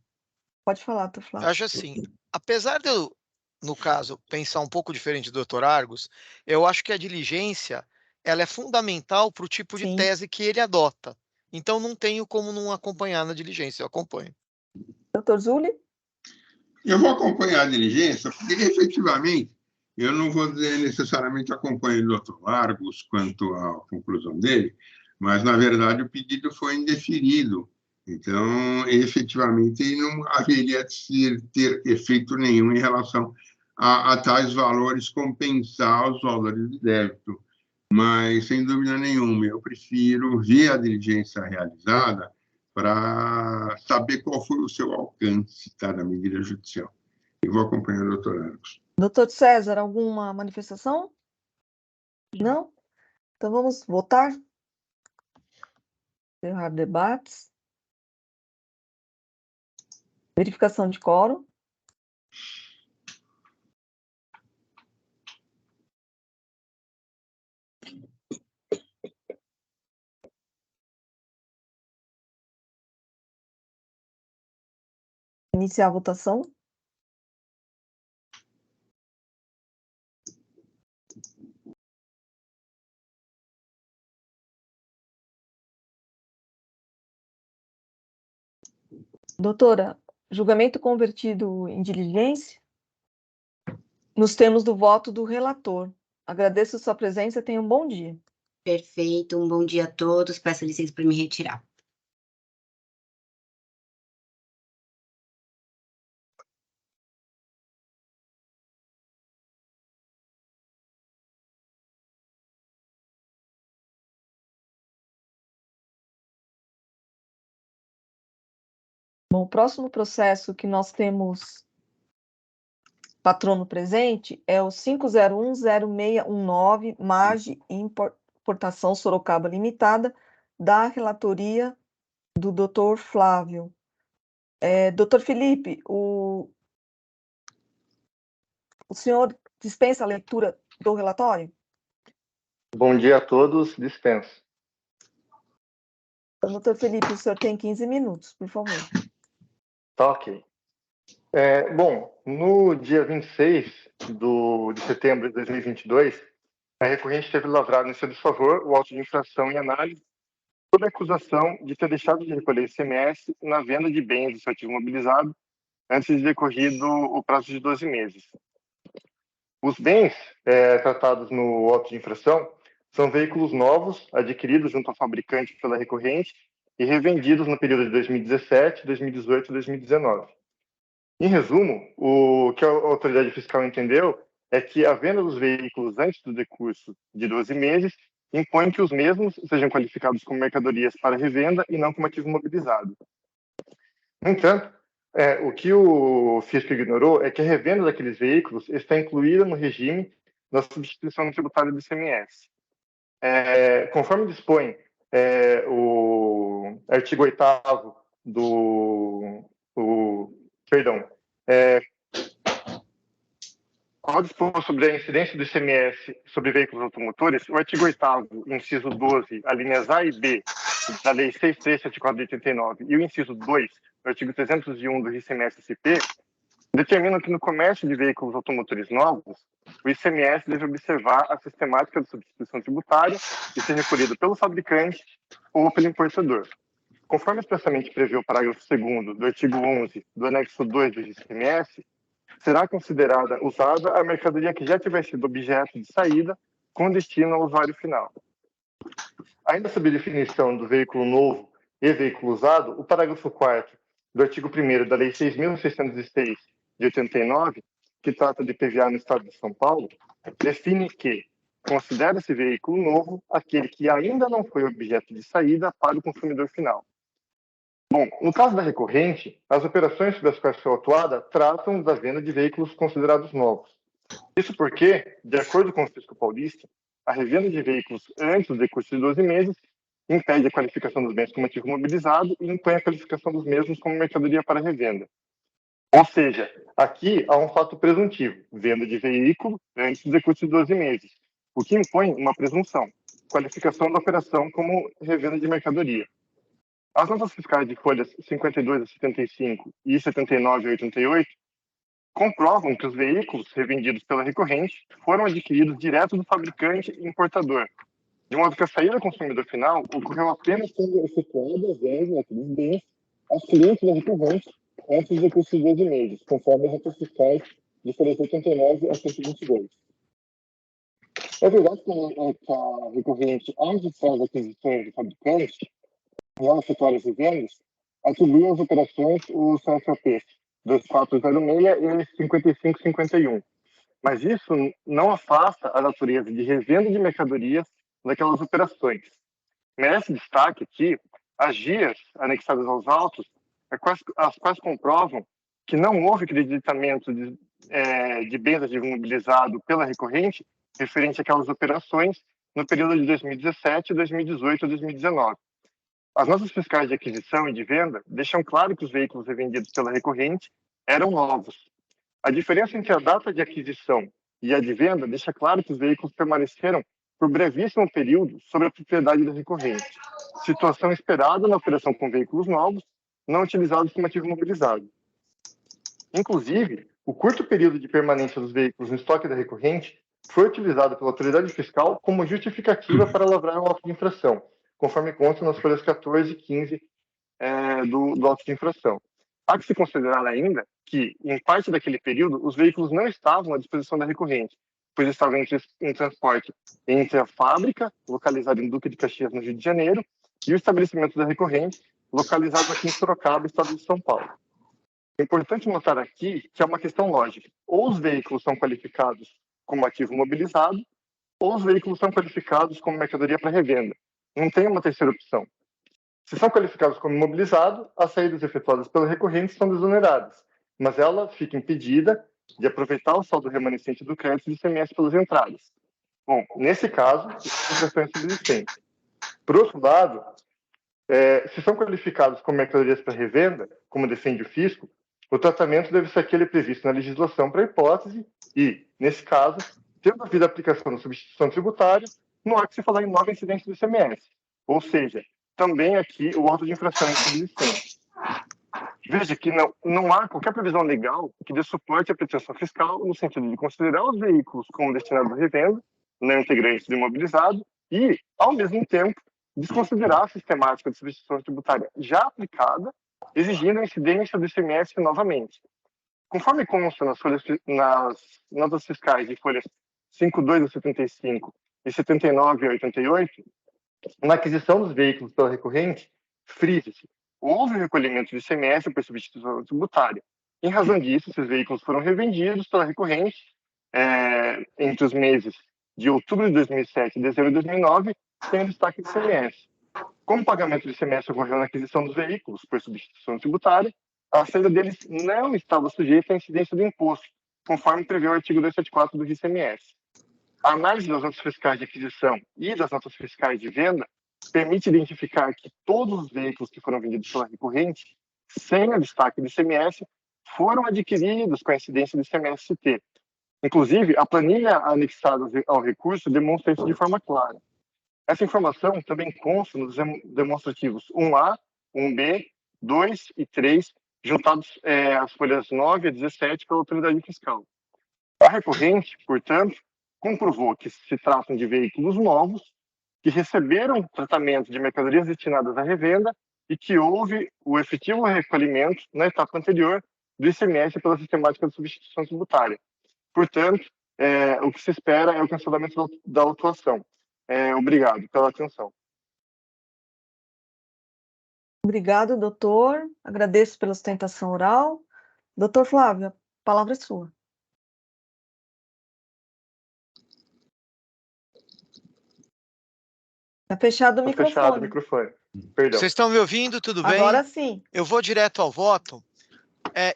Pode falar, doutor Flávio. Eu acho assim, apesar de eu, no caso, pensar um pouco diferente do doutor Argos, eu acho que a diligência ela é fundamental para o tipo de tese que ele adota. Então, não tenho como não acompanhar na diligência, eu acompanho. Doutor Zuli? Eu vou acompanhar a diligência, porque, efetivamente, eu não vou dizer necessariamente acompanho o doutor Argos quanto à conclusão dele, mas, na verdade, o pedido foi indeferido. Então, efetivamente, não haveria de ter efeito nenhum em relação a tais valores, compensar os valores de débito. Mas, sem dúvida nenhuma, eu prefiro ver a diligência realizada para saber qual foi o seu alcance da medida judicial. Eu vou acompanhar o doutor Argos. Doutor César, alguma manifestação? Não? Então vamos votar? Encerrar debates. Verificação de quórum. Iniciar a votação. Doutora, julgamento convertido em diligência nos termos do voto do relator. Agradeço a sua presença, tenha um bom dia. Perfeito, um bom dia a todos. Peço licença para me retirar. Bom, o próximo processo que nós temos patrono presente é o 5010619, MAGE Importação Sorocaba Limitada, da relatoria do Dr. Flávio. Dr. Felipe, o senhor dispensa a leitura do relatório? Bom dia a todos, dispenso. Então, doutor Felipe, o senhor tem 15 minutos, por favor. Tá ok. Bom, no dia 26 de setembro de 2022, a recorrente teve lavrado em seu desfavor o auto de infração em análise sob a acusação de ter deixado de recolher ICMS na venda de bens do seu ativo imobilizado antes de decorrido o prazo de 12 meses. Os bens tratados no auto de infração são veículos novos, adquiridos junto ao fabricante pela recorrente e revendidos no período de 2017, 2018 e 2019. Em resumo, o que a autoridade fiscal entendeu é que a venda dos veículos antes do decurso de 12 meses impõe que os mesmos sejam qualificados como mercadorias para revenda e não como ativo imobilizado. No entanto, o que o fisco ignorou é que a revenda daqueles veículos está incluída no regime da substituição tributária do ICMS. Conforme dispõe o artigo 8º ao dispor sobre a incidência do ICMS sobre veículos automotores, o artigo 8º, inciso 12, alíneas A e B, da Lei 6.374/89, e o inciso 2, do artigo 301 do ICMS-SP, determinam que no comércio de veículos automotores novos, o ICMS deve observar a sistemática de substituição tributária e ser recolhido pelo fabricante ou pelo importador. Conforme expressamente prevê o parágrafo 2º do artigo 11 do anexo 2 do ICMS, será considerada usada a mercadoria que já tiver sido objeto de saída com destino ao usuário final. Ainda sobre a definição do veículo novo e veículo usado, o parágrafo 4º do artigo 1º da Lei 6.606 de 89, que trata de PVA no Estado de São Paulo, define que considera-se veículo novo aquele que ainda não foi objeto de saída para o consumidor final. Bom, no caso da recorrente, as operações sobre as quais foi autuada tratam da venda de veículos considerados novos. Isso porque, de acordo com o Fisco Paulista, a revenda de veículos antes do decurso de 12 meses impede a qualificação dos bens como ativo imobilizado e impõe a qualificação dos mesmos como mercadoria para revenda. Ou seja, aqui há um fato presuntivo, venda de veículo antes do decurso de 12 meses, o que impõe uma presunção, qualificação da operação como revenda de mercadoria. As notas fiscais de folhas 52 a 75 e 79 a 88 comprovam que os veículos revendidos pela recorrente foram adquiridos direto do fabricante e importador, de modo que a saída do consumidor final ocorreu apenas quando efetuada a venda daqueles bens aos clientes da recorrente antes do decurso de 12 meses, conforme as notas fiscais de folhas 89 a 122. É verdade que a recorrente, antes de fazer as aquisições do fabricante, ao efetuar as vendas, atribuiu às operações os CFAPs 2406 e 5551. Mas isso não afasta a natureza de revenda de mercadorias daquelas operações. Merece destaque aqui as guias anexadas aos autos, as quais comprovam que não houve acreditamento de bens ativo imobilizado pela recorrente referente àquelas operações no período de 2017, 2018 e 2019. As notas fiscais de aquisição e de venda deixam claro que os veículos revendidos pela recorrente eram novos. A diferença entre a data de aquisição e a de venda deixa claro que os veículos permaneceram por brevíssimo período sob a propriedade da recorrente, situação esperada na operação com veículos novos, não utilizados como ativo imobilizado. Inclusive, o curto período de permanência dos veículos no estoque da recorrente foi utilizado pela autoridade fiscal como justificativa para lavrar o auto de infração, conforme consta nas folhas 14 e 15 do auto de infração. Há que se considerar ainda que, em parte daquele período, os veículos não estavam à disposição da recorrente, pois estavam em transporte entre a fábrica, localizada em Duque de Caxias, no Rio de Janeiro, e o estabelecimento da recorrente, localizado aqui em Sorocaba, estado de São Paulo. É importante notar aqui que é uma questão lógica. Ou os veículos são qualificados como ativo mobilizado, ou os veículos são qualificados como mercadoria para revenda. Não tem uma terceira opção. Se são qualificados como imobilizado, as saídas efetuadas pela recorrente são desoneradas, mas ela fica impedida de aproveitar o saldo remanescente do crédito do ICMS pelas entradas. Bom, nesse caso, as infrações subsistentes. Por outro lado, se são qualificados como mercadorias para revenda, como defende o fisco, o tratamento deve ser aquele previsto na legislação para a hipótese e, nesse caso, tendo havido a aplicação da substituição tributária, não há que se falar em nova incidência do ICMS. Ou seja, também aqui o auto de infração é subsistente. Veja que não há qualquer previsão legal que dê suporte à pretensão fiscal no sentido de considerar os veículos como destinados à revenda, não integrantes do imobilizado, e, ao mesmo tempo, desconsiderar a sistemática de substituição tributária já aplicada, exigindo a incidência do ICMS novamente. Conforme consta nas notas fiscais de folhas 52 a 75 e 79 a 88, na aquisição dos veículos pela recorrente, frise-se, houve o recolhimento do ICMS por substituição tributária. Em razão disso, esses veículos foram revendidos pela recorrente entre os meses de outubro de 2007 e dezembro de 2009, sem o destaque do ICMS. Como o pagamento do ICMS ocorreu na aquisição dos veículos por substituição tributária, a saída deles não estava sujeita à incidência do imposto, conforme prevê o artigo 274 do ICMS. A análise das notas fiscais de aquisição e das notas fiscais de venda permite identificar que todos os veículos que foram vendidos pela recorrente, sem o destaque do ICMS, foram adquiridos com a incidência do ICMS-CT. Inclusive, a planilha anexada ao recurso demonstra isso de forma clara. Essa informação também consta nos demonstrativos 1A, 1B, 2 e 3, juntados às folhas 9 a 17 pela autoridade fiscal. A recorrente, portanto, comprovou que se tratam de veículos novos, que receberam tratamento de mercadorias destinadas à revenda e que houve o efetivo recolhimento na etapa anterior do ICMS pela sistemática de substituição tributária. Portanto, o que se espera é o cancelamento da autuação. Obrigado pela atenção. Obrigado, doutor. Agradeço pela sustentação oral. Doutor Flávio, a palavra é sua. Está fechado o microfone. Fechado o microfone. Perdão. Vocês estão me ouvindo? Tudo bem? Agora sim. Eu vou direto ao voto.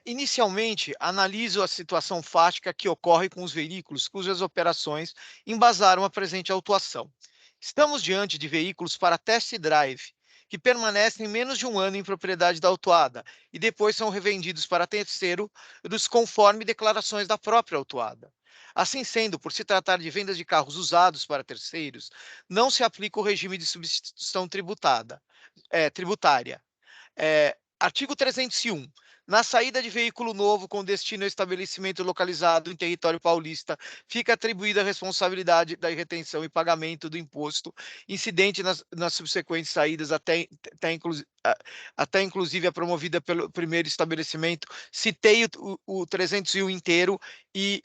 Inicialmente, analiso a situação fática que ocorre com os veículos cujas operações embasaram a presente autuação. Estamos diante de veículos para test drive, que permanecem menos de um ano em propriedade da autuada e depois são revendidos para terceiros conforme declarações da própria autuada. Assim sendo, por se tratar de vendas de carros usados para terceiros, não se aplica o regime de substituição tributária. Artigo 301. Na saída de veículo novo com destino ao estabelecimento localizado em território paulista, fica atribuída a responsabilidade da retenção e pagamento do imposto incidente nas subsequentes saídas, até inclusive a promovida pelo primeiro estabelecimento. Citei o 301 inteiro e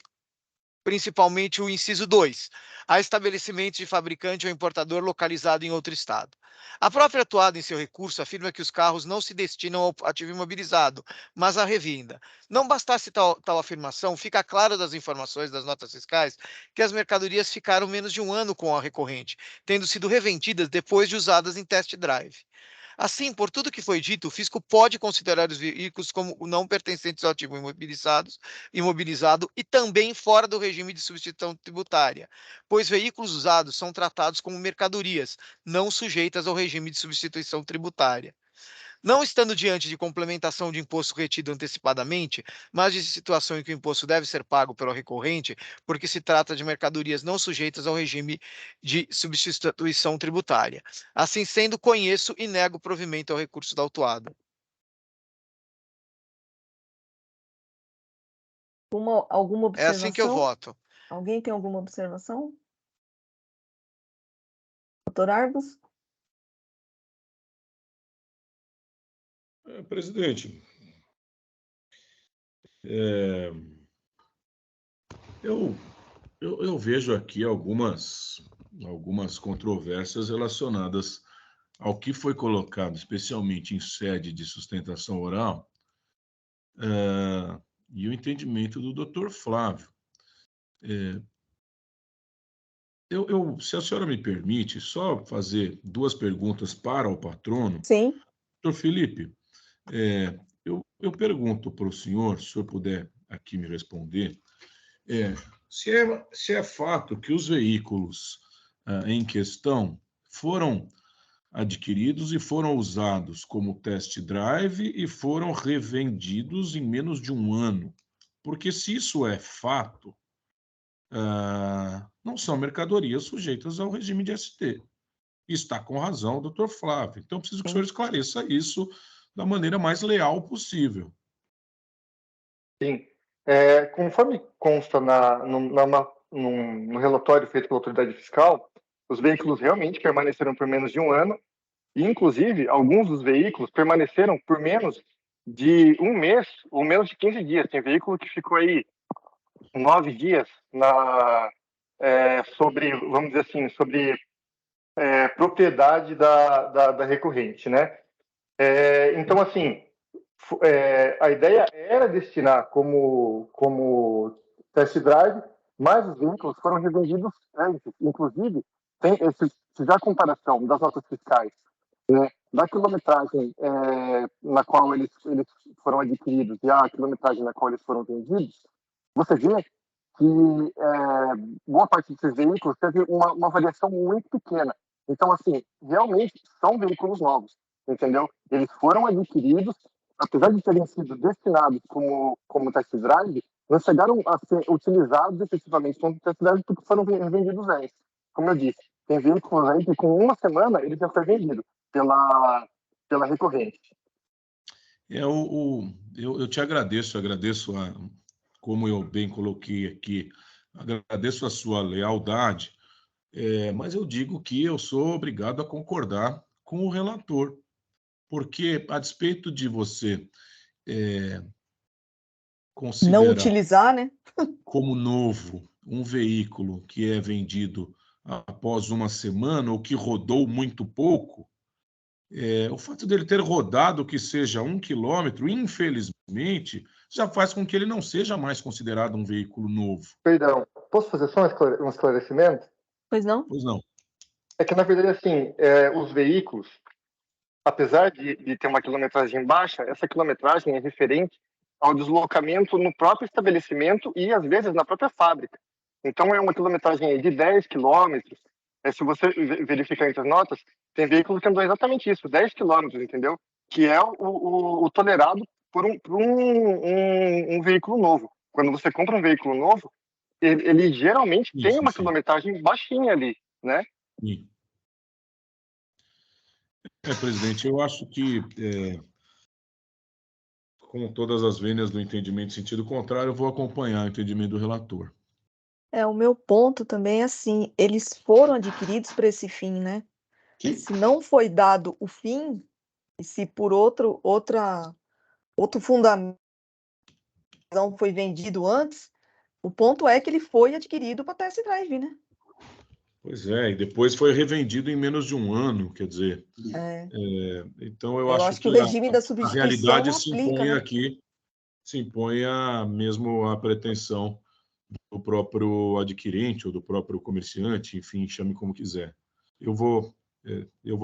principalmente o inciso 2, a estabelecimento de fabricante ou importador localizado em outro estado. A própria autuada, em seu recurso, afirma que os carros não se destinam ao ativo imobilizado, mas à revenda. Não bastasse tal afirmação, fica claro das informações das notas fiscais que as mercadorias ficaram menos de um ano com a recorrente, tendo sido revendidas depois de usadas em test drive. Assim, por tudo que foi dito, o fisco pode considerar os veículos como não pertencentes ao ativo imobilizado e também fora do regime de substituição tributária, pois veículos usados são tratados como mercadorias, não sujeitas ao regime de substituição tributária. Não estando diante de complementação de imposto retido antecipadamente, mas de situação em que o imposto deve ser pago pelo recorrente, porque se trata de mercadorias não sujeitas ao regime de substituição tributária. Assim sendo, conheço e nego provimento ao recurso da autuada. Alguma É observação? assim que eu voto. Alguém tem alguma observação? Doutor Argos? Presidente, eu vejo aqui algumas controvérsias relacionadas ao que foi colocado, especialmente em sede de sustentação oral, e o entendimento do doutor Flávio. Se a senhora me permite, só fazer duas perguntas para o patrono. Sim. Doutor Felipe, eu pergunto para o senhor, se o senhor puder aqui me responder se é fato que os veículos em questão foram adquiridos e foram usados como test drive e foram revendidos em menos de um ano. Porque se isso é fato, não são mercadorias sujeitas ao regime de ST. Está com razão o doutor Flávio. Então, preciso que o senhor esclareça isso da maneira mais leal possível. Sim. Conforme consta no relatório feito pela autoridade fiscal, os veículos realmente permaneceram por menos de um ano e, inclusive, alguns dos veículos permaneceram por menos de um mês ou menos de 15 dias. Tem veículo que ficou aí 9 dias sobre, vamos dizer assim, sobre propriedade da recorrente, né? Então, assim, a ideia era destinar como test drive, mas os veículos foram revendidos antes. Inclusive, se fizer a comparação das notas fiscais, né, da quilometragem na qual eles foram adquiridos e a quilometragem na qual eles foram vendidos, você vê que boa parte desses veículos teve uma variação muito pequena. Então, assim, realmente são veículos novos, entendeu? Eles foram adquiridos, apesar de terem sido destinados como test drive, não chegaram a ser utilizados efetivamente como test drive porque foram vendidos antes. Como eu disse, tem veículos aí que com uma semana ele já foi vendido pela recorrente. Eu te agradeço como eu bem coloquei aqui, agradeço a sua lealdade, mas eu digo que eu sou obrigado a concordar com o relator, porque, a despeito de você considerar não utilizar, né, como novo um veículo que é vendido após uma semana ou que rodou muito pouco, o fato dele ter rodado que seja 1 quilômetro, infelizmente, já faz com que ele não seja mais considerado um veículo novo. Perdão, posso fazer só um esclarecimento? pois não? Pois não. É que, na verdade, assim, os veículos, apesar de ter uma quilometragem baixa, essa quilometragem é referente ao deslocamento no próprio estabelecimento e, às vezes, na própria fábrica. Então, é uma quilometragem de 10 quilômetros. Se você verificar entre as notas, tem veículos que andam exatamente isso, 10 quilômetros, entendeu? Que é o tolerado por um veículo novo. Quando você compra um veículo novo, ele geralmente tem uma quilometragem baixinha ali, né? Sim. Presidente, eu acho que, com todas as vênias do entendimento em sentido contrário, eu vou acompanhar o entendimento do relator. O meu ponto também é assim, eles foram adquiridos para esse fim, né? Sim. Se não foi dado o fim, e se por outro fundamento não foi vendido antes, o ponto é que ele foi adquirido para test drive, né? Pois e depois foi revendido em menos de um ano, quer dizer. Então, eu acho que o regime da substituição a realidade não se aplica, impõe né? aqui, se impõe mesmo a pretensão do próprio adquirente ou do próprio comerciante, enfim, chame como quiser. Eu vou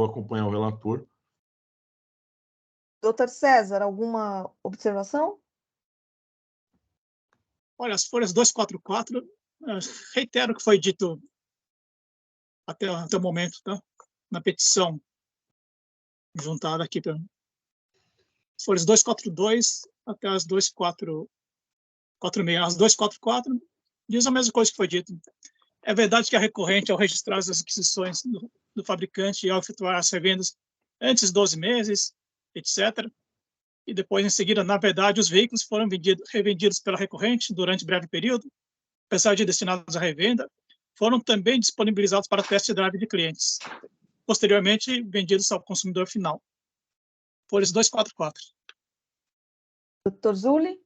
acompanhar o relator. Doutor César, alguma observação? Olha, as folhas 244, reitero o que foi dito até o momento, tá? Na petição juntada aqui. As folhas 242 até as 246. As 244 diz a mesma coisa que foi dito. É verdade que a recorrente, ao registrar as aquisições do fabricante e ao efetuar as revendas antes de 12 meses, etc., e depois, em seguida, na verdade, os veículos foram revendidos pela recorrente durante breve período, apesar de destinados à revenda, foram também disponibilizados para test drive de clientes, posteriormente vendidos ao consumidor final. Folhas 244. Doutor Zulli?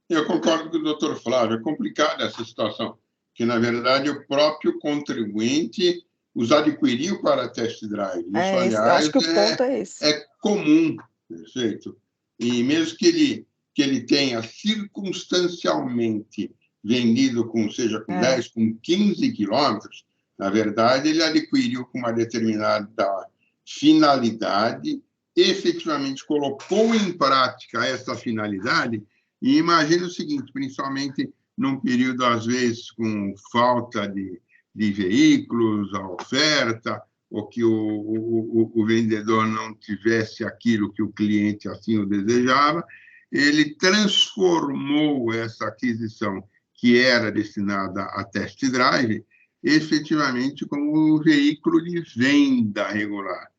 Eu concordo com o doutor Flávio. É complicada essa situação, que, na verdade, o próprio contribuinte os adquiriu para test drive. Isso, aliás, acho que o ponto é esse. É comum, perfeito? E mesmo que ele tenha circunstancialmente vendido com 10, com 15 quilômetros, na verdade, ele adquiriu com uma determinada finalidade, efetivamente colocou em prática essa finalidade E imagine o seguinte, principalmente num período, às vezes, com falta de veículos, a oferta, ou que o vendedor não tivesse aquilo que o cliente assim o desejava, ele transformou essa aquisição, que era destinada a test drive, efetivamente como um veículo de venda regular.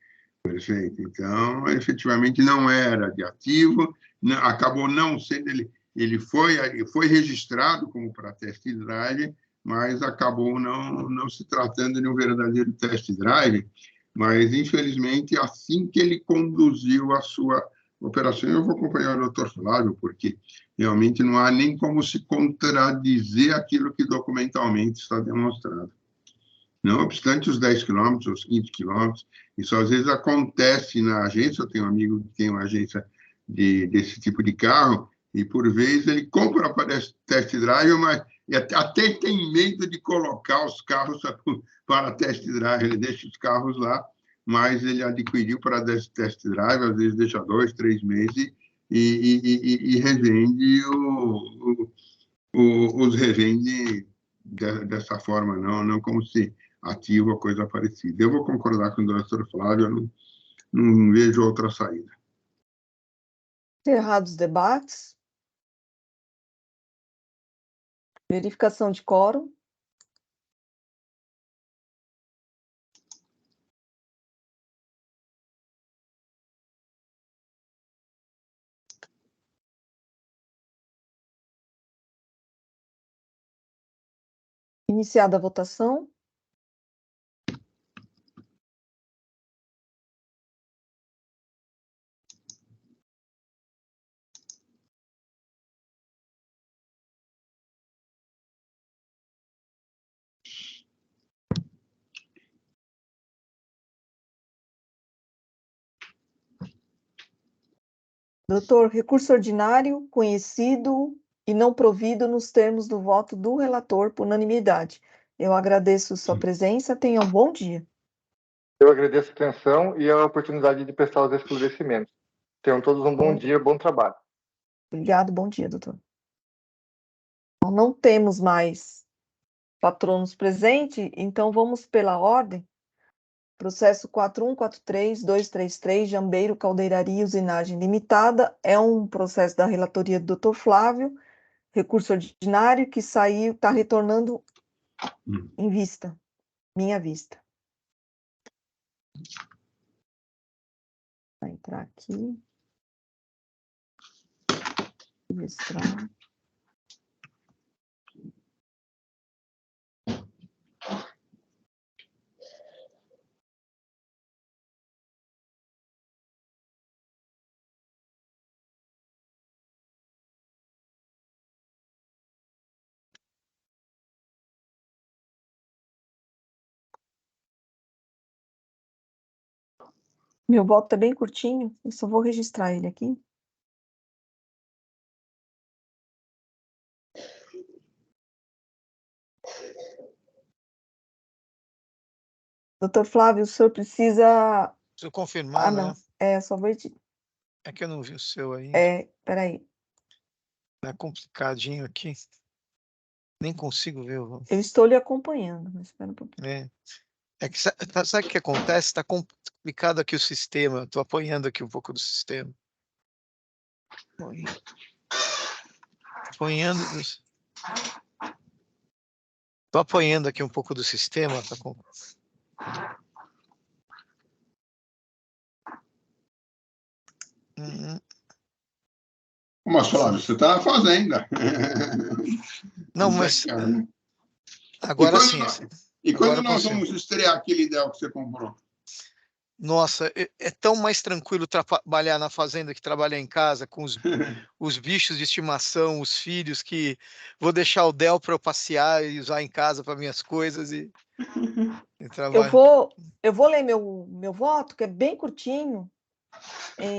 Perfeito. Então, efetivamente, não era de ativo, acabou não sendo, ele foi registrado como para test drive, mas acabou não se tratando de um verdadeiro test drive, mas, infelizmente, assim que ele conduziu a sua operação, eu vou acompanhar o Dr. Flávio, porque realmente não há nem como se contradizer aquilo que documentalmente está demonstrado. Não obstante os 10 quilômetros, os 15 quilômetros, isso às vezes acontece na agência, eu tenho um amigo que tem uma agência desse tipo de carro, e por vezes ele compra para test drive, mas até tem medo de colocar os carros para test drive, ele deixa os carros lá, mas ele adquiriu para test drive, às vezes deixa 2, 3 meses e revende os revende dessa forma, não como se ativo ou coisa parecida. Eu vou concordar com o doutor Flávio, eu não vejo outra saída. Encerrados os debates. Verificação de quórum. Iniciada a votação. Doutor, recurso ordinário, conhecido e não provido nos termos do voto do relator por unanimidade. Eu agradeço sua presença, tenha um bom dia. Eu agradeço a atenção e a oportunidade de prestar os esclarecimentos. Tenham todos um bom dia, bom trabalho. Obrigado, bom dia, doutor. Não temos mais patronos presentes, então vamos pela ordem. Processo 4143-233, Jambeiro Caldeiraria Usinagem Limitada, é um processo da relatoria do Dr. Flávio, recurso ordinário que saiu, está retornando em vista, minha vista. Vai entrar aqui. Registrar. Meu voto está bem curtinho, eu só vou registrar ele aqui. Doutor Flávio, o senhor precisa... Preciso confirmar, não. né? É, só vou... É que eu não vi o seu aí. Peraí. Tá complicadinho aqui. Nem consigo ver. Eu estou lhe acompanhando, mas espera um pouquinho. É que sabe o que acontece? Está complicado aqui o sistema. Estou apoiando aqui um pouco do sistema. Estou apoiando aqui um pouco do sistema. Tá com... Mas, Flávio, você está na fazenda. Não, mas... Agora sim. E quando nós vamos estrear aquele ideal que você comprou? Nossa, é tão mais tranquilo trabalhar na fazenda que trabalhar em casa com os bichos de estimação, os filhos, que vou deixar o Del para eu passear e usar em casa para minhas coisas e trabalhar. Eu vou ler meu voto, que é bem curtinho.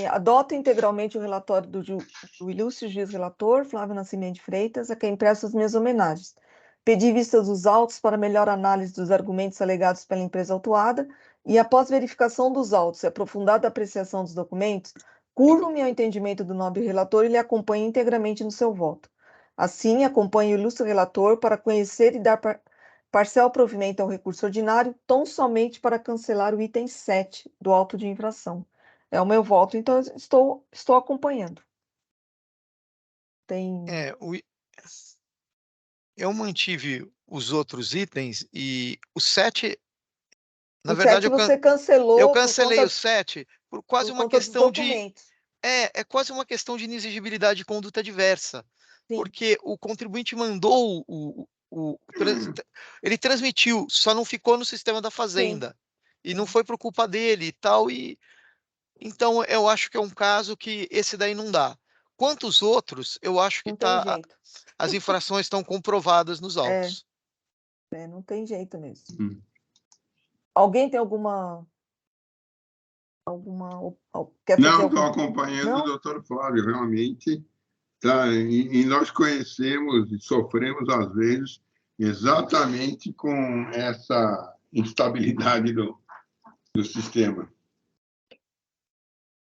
Adoto integralmente o relatório do ilustre juiz relator, Flávio Nascimento de Freitas, a quem presto as minhas homenagens. Pedi vistas dos autos para melhor análise dos argumentos alegados pela empresa autuada e, após verificação dos autos e aprofundada apreciação dos documentos, Curvo-me ao entendimento do nobre relator e lhe acompanho integralmente no seu voto. Assim, acompanho o ilustre relator para conhecer e dar parcial provimento ao recurso ordinário, tão somente para cancelar o item 7 do auto de infração. É o meu voto, então estou acompanhando. Tem... Eu mantive os outros itens e o 7, na o verdade, 7 você cancelou eu cancelei por o 7 por quase por uma conta dos questão de... documentos. É quase uma questão de inexigibilidade de conduta diversa. Sim. Porque o contribuinte mandou ele transmitiu, só não ficou no sistema da Fazenda. Sim. E não foi por culpa dele e tal. Então, eu acho que é um caso que esse daí não dá. Quantos outros, eu acho que as infrações estão comprovadas nos autos. Não tem jeito mesmo. Alguém tem alguma... Quer fazer não, estou acompanhando o doutor Flávio, realmente. Tá? E nós conhecemos e sofremos, às vezes, exatamente com essa instabilidade do sistema.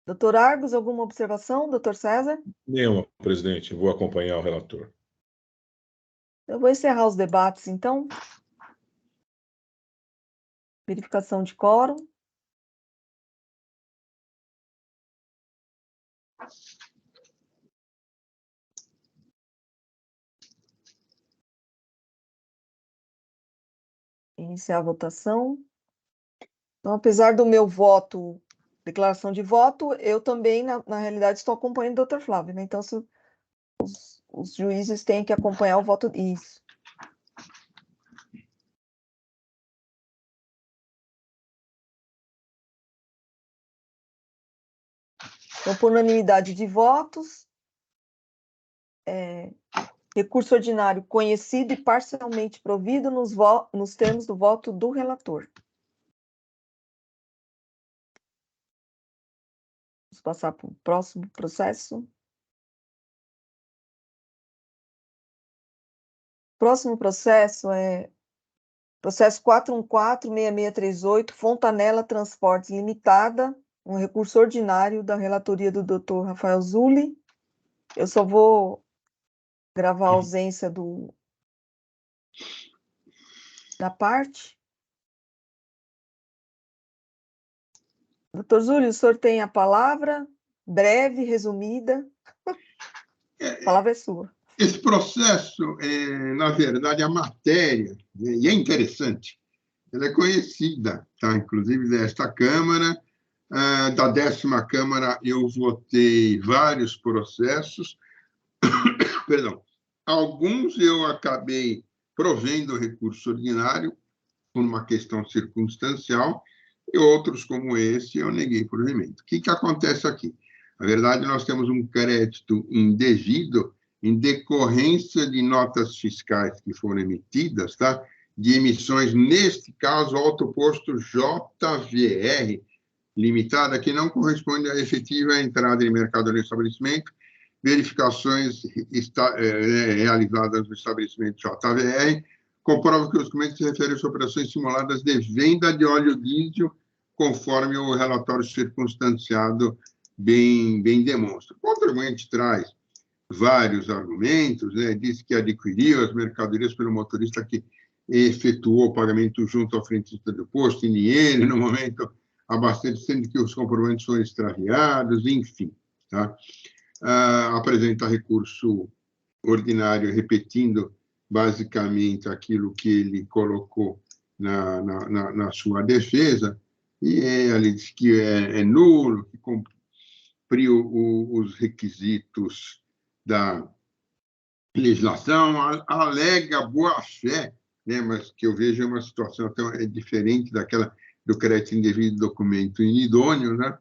Doutor Argos, alguma observação? Doutor César? Nenhuma, presidente. Vou acompanhar o relator. Eu vou encerrar os debates, então. Verificação de quórum. Iniciar a votação. Então, apesar do meu voto, declaração de voto, eu também, na realidade, estou acompanhando o doutor Flávio, né? Então, os juízes têm que acompanhar o voto. Isso. Então, por unanimidade de votos, recurso ordinário conhecido e parcialmente provido nos termos do voto do relator. Vamos passar para o próximo processo. Próximo processo é processo 414-6638, Fontanella Transportes Limitada, um recurso ordinário da relatoria do Dr. Rafael Zulli. Eu só vou gravar a ausência da parte. Doutor Zulli, o senhor tem a palavra, breve, resumida. A palavra é sua. Esse processo, na verdade, a matéria, e é interessante, ela é conhecida, tá? Inclusive desta Câmara, da 10ª Câmara eu votei vários processos, perdão, alguns eu acabei provendo recurso ordinário por uma questão circunstancial, e outros, como esse, eu neguei provimento. O que acontece aqui? Na verdade, nós temos um crédito indevido em decorrência de notas fiscais que foram emitidas, tá? De emissões, neste caso, autoposto JVR Limitada, que não corresponde à efetiva entrada em mercado do estabelecimento, verificações realizadas no estabelecimento JVR, comprova que os documentos se referem às operações simuladas de venda de óleo diesel, conforme o relatório circunstanciado bem demonstra. O contribuinte traz vários argumentos, né? Diz que adquiriu as mercadorias pelo motorista que efetuou o pagamento junto ao frentista do posto, e nem ele, no momento, abastecendo que os comprovantes foram extraviados, enfim. Tá? Apresenta recurso ordinário, repetindo basicamente aquilo que ele colocou na sua defesa, e ele diz que é nulo, que cumpriu os requisitos da legislação, alega boa-fé, né, mas que eu vejo uma situação tão diferente daquela do crédito indevido de documento inidôneo, né?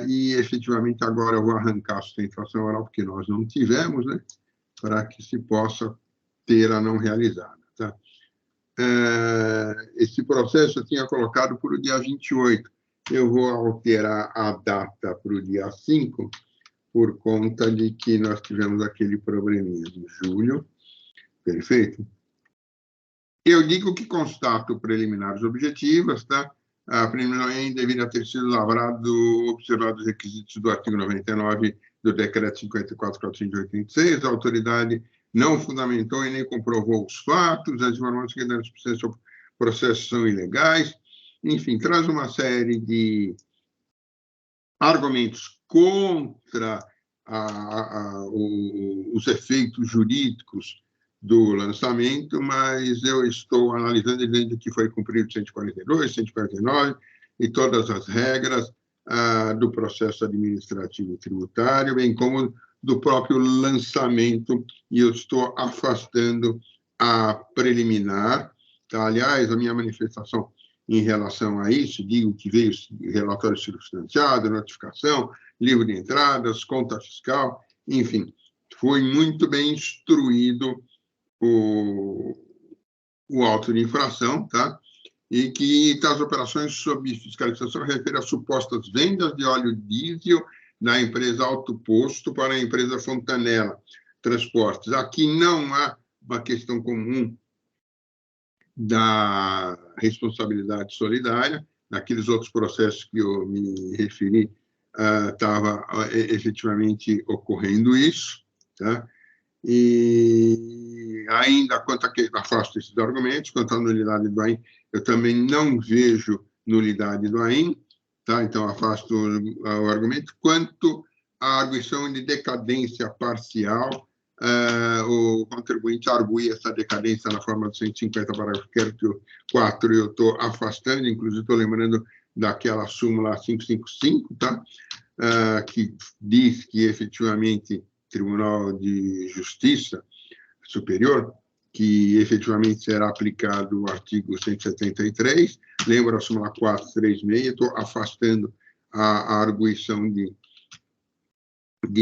E, efetivamente, agora eu vou arrancar a sustentação oral, porque nós não tivemos, né? Para que se possa ter a não realizada. Tá? Esse processo eu tinha colocado para o dia 28. Eu vou alterar a data para o dia 5, por conta de que nós tivemos aquele probleminha de julho. Perfeito? Eu digo que constato preliminares objetivas, tá? a preliminar ainda deveria ter sido observado os requisitos do artigo 99 do decreto 54.486, a autoridade não fundamentou e nem comprovou os fatos, as informações que deram subsistência ao processo são ilegais, enfim, traz uma série de argumentos contra os efeitos jurídicos do lançamento, mas eu estou analisando e dizendo que foi cumprido 142, 149 e todas as regras do processo administrativo tributário, bem como do próprio lançamento, e eu estou afastando a preliminar. Tá? Aliás, a minha manifestação em relação a isso, digo que veio relatório circunstanciado, notificação, livro de entradas, conta fiscal, enfim, foi muito bem instruído o auto de infração, tá? E que as operações sob fiscalização referem a supostas vendas de óleo diesel da empresa Alto Posto para a empresa Fontanella Transportes. Aqui não há uma questão comum da responsabilidade solidária. Naqueles outros processos que eu me referi, estava efetivamente ocorrendo isso, tá? E ainda quanto a que afasto esses argumentos, quanto à nulidade do AIM, eu também não vejo nulidade do AIM, tá? Então afasto o argumento. Quanto à arguição de decadência parcial, o contribuinte argui essa decadência na forma do 150, parágrafo 4, eu estou afastando, inclusive estou lembrando daquela súmula 555, tá? Que diz que efetivamente Tribunal de Justiça Superior, que efetivamente será aplicado o artigo 173, lembra a súmula 436, estou afastando a arguição de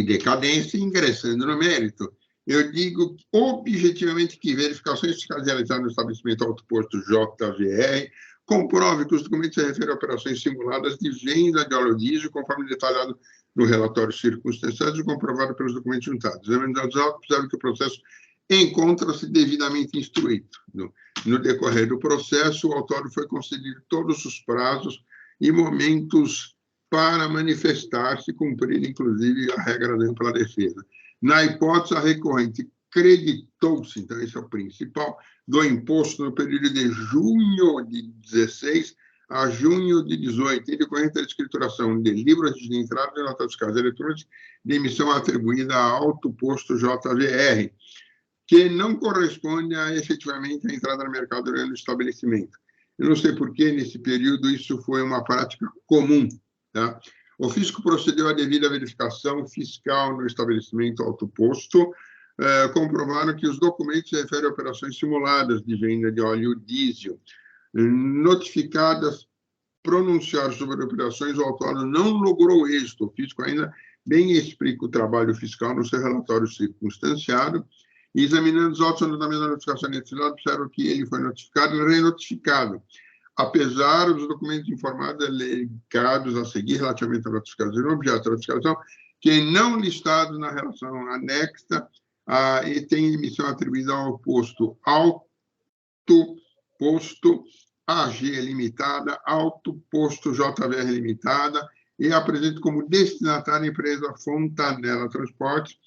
decadência e ingressando no mérito. Eu digo objetivamente que verificações fiscais realizadas no estabelecimento autoposto JVR comprove que os documentos se referem a operações simuladas de venda de óleo diesel, conforme detalhado no relatório circunstanciado e comprovado pelos documentos juntados. Examinados autos, observa que o processo encontra-se devidamente instruído. No decorrer do processo, o autório foi concedido todos os prazos e momentos para manifestar-se, cumprir, inclusive, a regra da ampla defesa. Na hipótese, a recorrente creditou-se, então esse é o principal, do imposto no período de junho de 16 a junho de 18, em decorrente da escrituração de livros de entrada de notas fiscais eletrônicas de emissão atribuída a Alto Posto JVR, que não corresponde efetivamente à entrada no mercado do estabelecimento. Eu não sei por que, nesse período, isso foi uma prática comum. Tá? O fisco procedeu à devida verificação fiscal no estabelecimento Alto Posto, comprovaram que os documentos se referem a operações simuladas de venda de óleo diesel. Notificadas, pronunciar sobre operações, o autório não logrou êxito. O fisco ainda bem explica o trabalho fiscal no seu relatório circunstanciado, e examinando os autos da mesma notificação inicial, observa que ele foi notificado e renotificado, apesar dos documentos informados alegados a seguir relativamente à notificação e objeto da notificação, que não listados na relação anexa e tem emissão atribuída ao posto Alto Posto AG Limitada, Alto Posto JVR Limitada, e apresenta como destinatária a empresa Fontanella Transportes,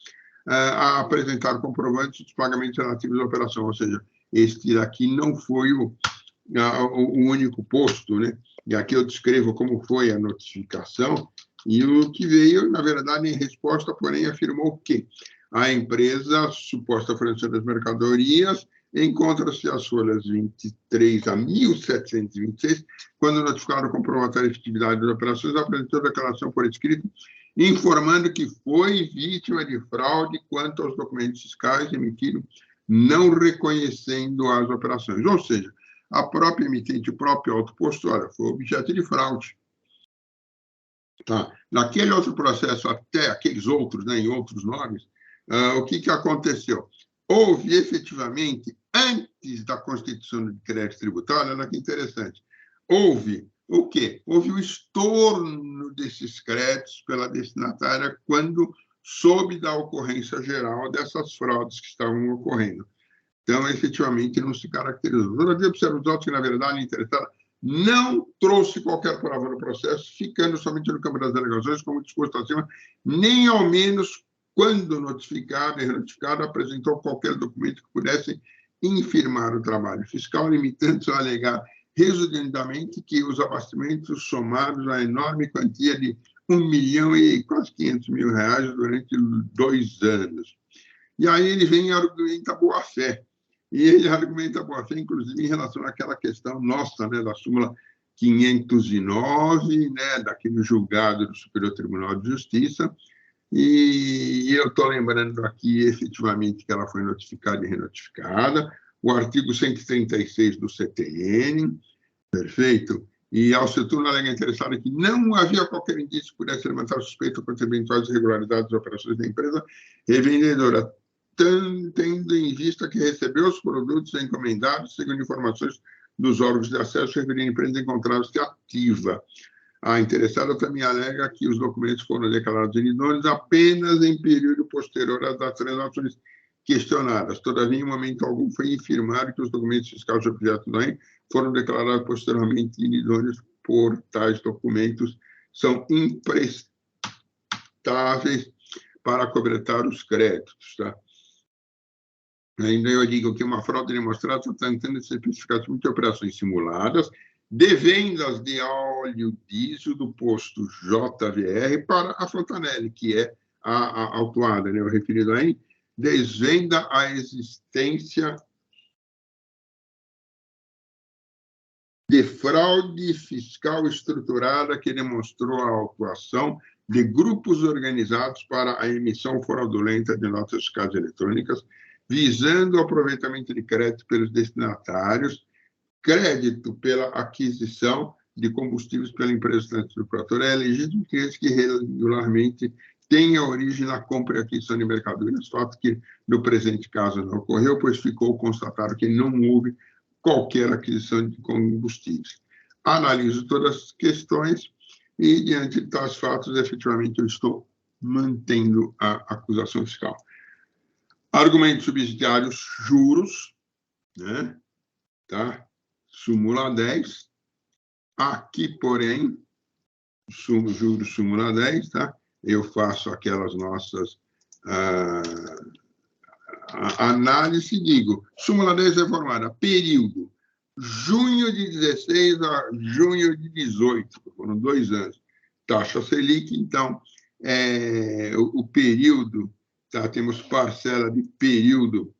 a apresentar comprovantes dos pagamentos relativos à operação, ou seja, este daqui não foi o único posto, né? E aqui eu descrevo como foi a notificação, e o que veio, na verdade, em resposta, porém, afirmou que a empresa, suposta fornecedora das mercadorias, encontra-se as folhas 23 a 1726, quando notificaram o comprovatório de efetividade das operações, apresentou a declaração por escrito, informando que foi vítima de fraude quanto aos documentos fiscais emitidos, não reconhecendo as operações. Ou seja, a própria emitente, o próprio Alto Posto, olha, foi objeto de fraude. Tá? Naquele outro processo, até aqueles outros, né, em outros nomes, o que aconteceu? Houve efetivamente, antes da constituição do crédito tributário, olha que interessante, houve o quê? Houve o estorno desses créditos pela destinatária quando soube da ocorrência geral dessas fraudes que estavam ocorrendo. Então, efetivamente, não se caracterizou. Todavia, observa os autos que, na verdade, a interessada não trouxe qualquer prova no processo, ficando somente no campo das alegações, como disposto acima, nem ao menos, quando notificado e renotificado, apresentou qualquer documento que pudesse infirmar o trabalho fiscal, limitando-se a alegar resumidamente que os abastecimentos somados à enorme quantia de 1 milhão e quase 500 mil reais durante 2 anos. E aí ele vem e argumenta boa-fé. E ele argumenta boa-fé, inclusive, em relação àquela questão nossa, né, da súmula 509, né, daquele julgado do Superior Tribunal de Justiça. E eu estou lembrando aqui, efetivamente, que ela foi notificada e renotificada. O artigo 136 do CTN, perfeito? E ao setor alega interessado que não havia qualquer indício que pudesse levantar suspeita contra eventuais irregularidades das operações da empresa revendedora, tendo em vista que recebeu os produtos encomendados, segundo informações dos órgãos de acesso, referindo a empresa encontrava-se ativa. A interessada também alega que os documentos foram declarados inidôneos apenas em período posterior às transações questionadas. Todavia, em momento algum, foi infirmado que os documentos fiscais objeto da foram declarados posteriormente inidôneos por tais documentos, são imprestáveis para cobertar os créditos. Tá? Ainda eu digo que uma fraude demonstrada está tentando especificativamente operações simuladas de vendas de óleo diesel do posto JVR para a Fontanelli, que é a autuada, né, o referido aí, desvenda a existência de fraude fiscal estruturada que demonstrou a autuação de grupos organizados para a emissão fraudulenta de notas fiscais eletrônicas, visando o aproveitamento de crédito pelos destinatários, crédito pela aquisição de combustíveis pela empresa transportadora, é legítimo que regularmente tenha origem na compra e aquisição de mercadorias, fato que no presente caso não ocorreu, pois ficou constatado que não houve qualquer aquisição de combustíveis. Analiso todas as questões e, diante de tais fatos, efetivamente eu estou mantendo a acusação fiscal. Argumentos subsidiários, juros, né? Tá? Súmula 10. Aqui, porém, juros súmula 10, tá? Eu faço aquelas nossas análise e digo, súmula 10 reformada, período, junho de 16 a junho de 18, foram 2 anos. Taxa Selic, então, o período, tá? Temos parcela de período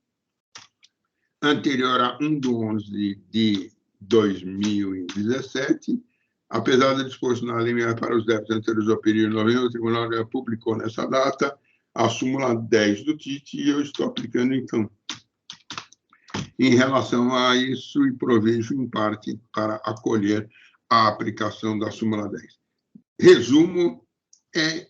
anterior a 1/11 de 2017, apesar do disposto na liminar para os débitos anteriores ao período de novembro, o Tribunal já publicou nessa data a súmula 10 do TIT e eu estou aplicando, então, em relação a isso e provejo, em parte, para acolher a aplicação da súmula 10. Resumo é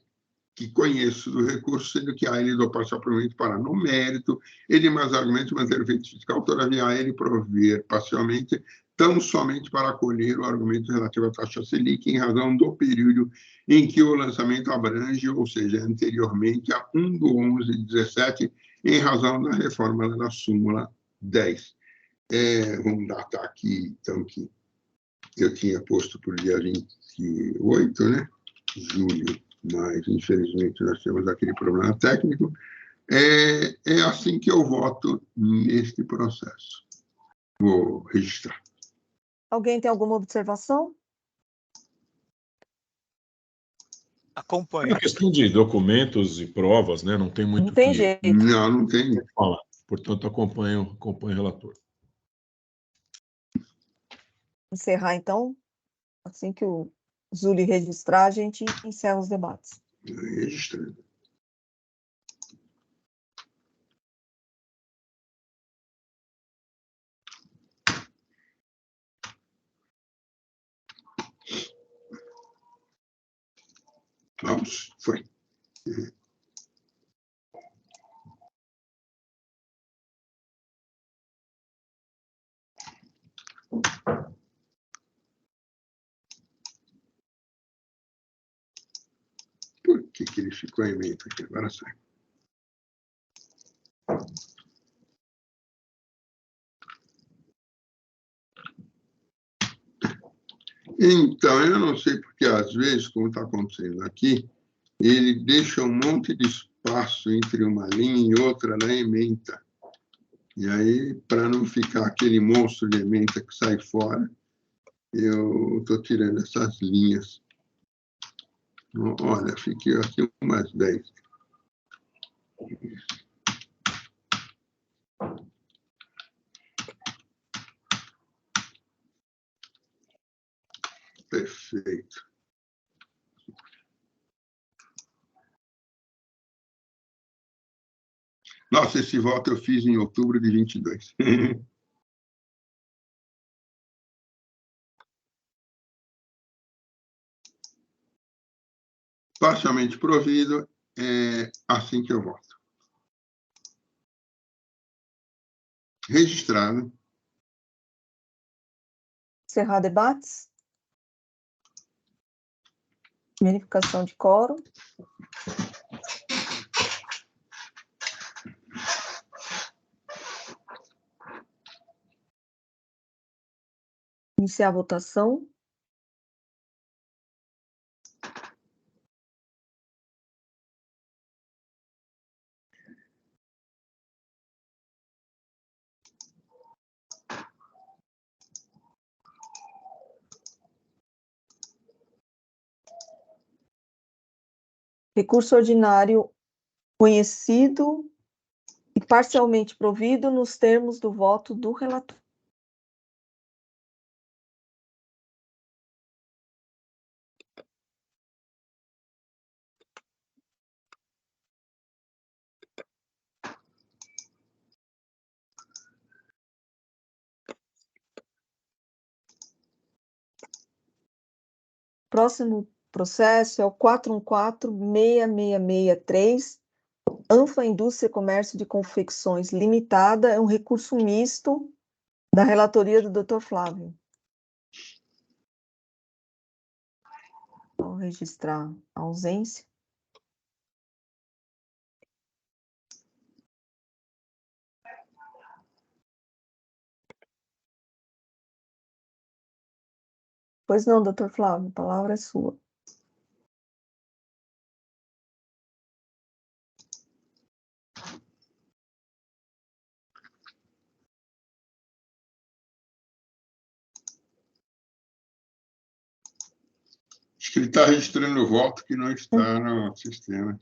que conheço do recurso, sendo que a ele dou parcial provimento para, no mérito, ele mais argumentos manter o efeito fiscal, todavia a ele prover parcialmente, tão somente para acolher o argumento relativo à taxa Selic, em razão do período em que o lançamento abrange, ou seja, anteriormente a 1/11/17, em razão da reforma da súmula 10. Vamos datar aqui, então, que eu tinha posto para o dia 28, né? Julho. Mas, infelizmente, nós temos aquele problema técnico. É assim que eu voto neste processo. Vou registrar. Alguém tem alguma observação? Acompanho. A questão de documentos e provas, né? Não tem muito Não tem que jeito. Não tem. falar. Portanto, acompanho o relator. Encerrar, então. Assim que o Zuli registrar, a gente encerra os debates. Registrando. Vamos, foi. Por que ele ficou em meio aqui? Agora sai. Então, eu não sei porque, às vezes, como está acontecendo aqui, ele deixa um monte de espaço entre uma linha e outra na ementa. E aí, para não ficar aquele monstro de ementa que sai fora, eu estou tirando essas linhas. Olha, fiquei aqui umas 10. Perfeito. Nossa, esse voto eu fiz em outubro de 22. Parcialmente provido, é assim que eu voto. Registrado. Encerrar debates. Verificação de quórum. Iniciar a votação. Recurso ordinário conhecido e parcialmente provido nos termos do voto do relator. Próximo processo é o 414-6663, Anfa Indústria e Comércio de Confecções Limitada, é um recurso misto da relatoria do Dr. Flávio. Vou registrar a ausência. Pois não, Dr. Flávio, a palavra é sua. Acho que ele está registrando o voto que não está no sistema.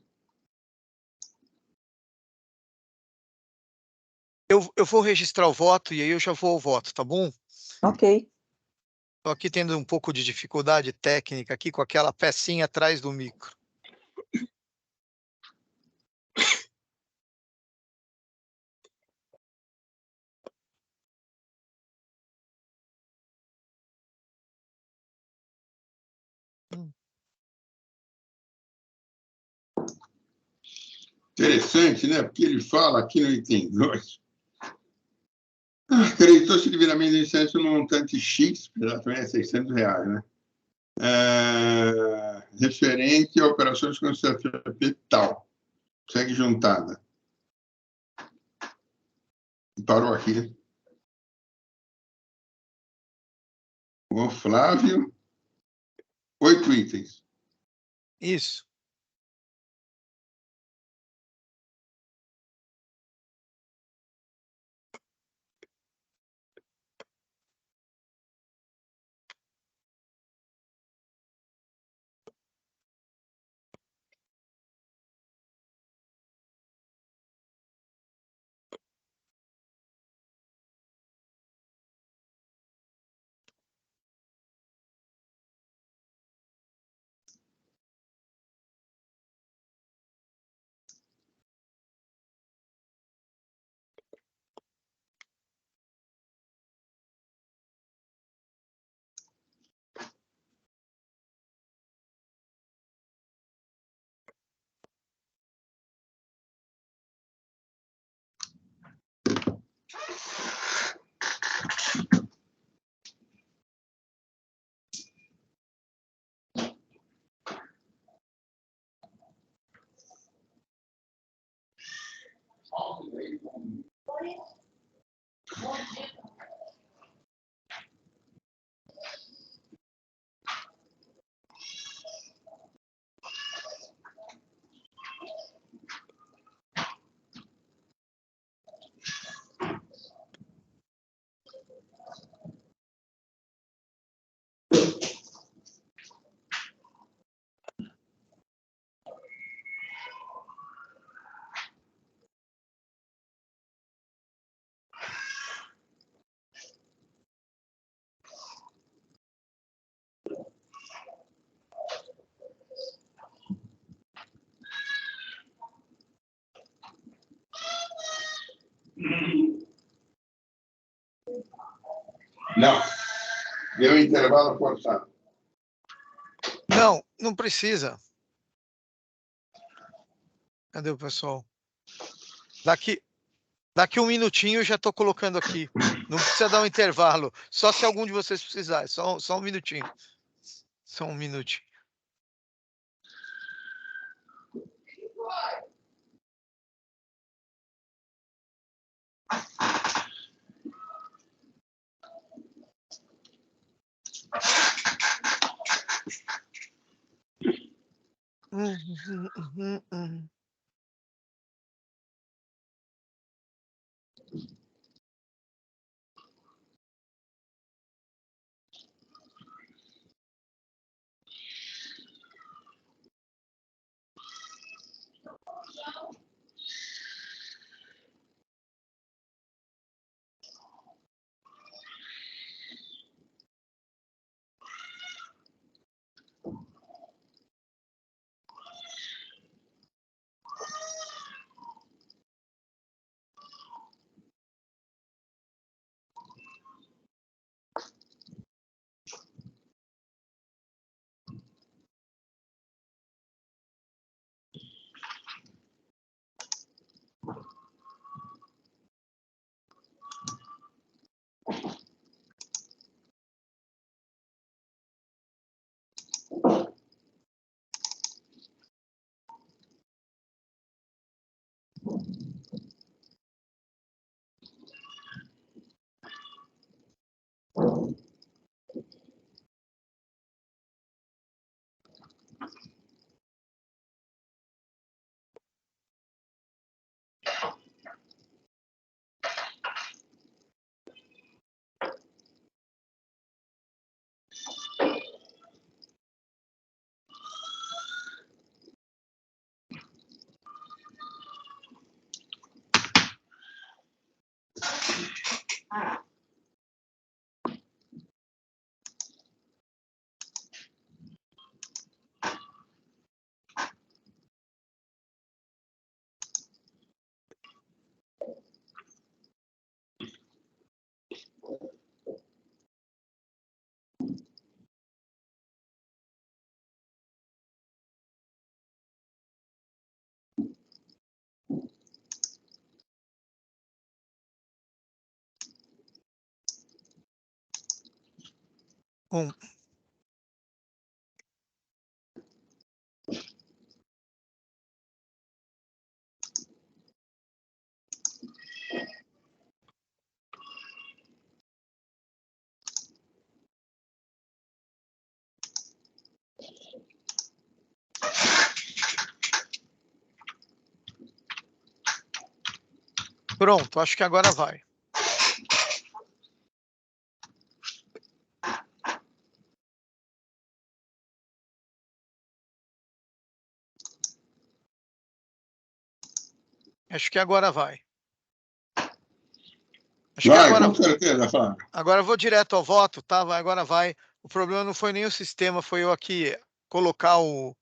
Eu vou registrar o voto e aí eu já vou ao voto, tá bom? Ok. Estou aqui tendo um pouco de dificuldade técnica aqui com aquela pecinha atrás do micro. Interessante, né? Porque ele fala aqui no item 2. Acreditou-se devidamente em licença no montante X, exatamente R$600, né? Referente a operações com capital. Segue juntada. Parou aqui. O Flávio, 8 itens. Isso. Não. Deu um intervalo forçado. Não, não precisa. Cadê o pessoal? Daqui um minutinho eu já estou colocando aqui. Não precisa dar um intervalo. Só se algum de vocês precisar. Só um minutinho. Só um minutinho. Pronto, acho que agora vai. Acho que agora vai. Acho Vai, que agora, com certeza, Flávio. agora eu vou direto ao voto, tá? Agora vai. O problema não foi nem o sistema, foi eu aqui colocar o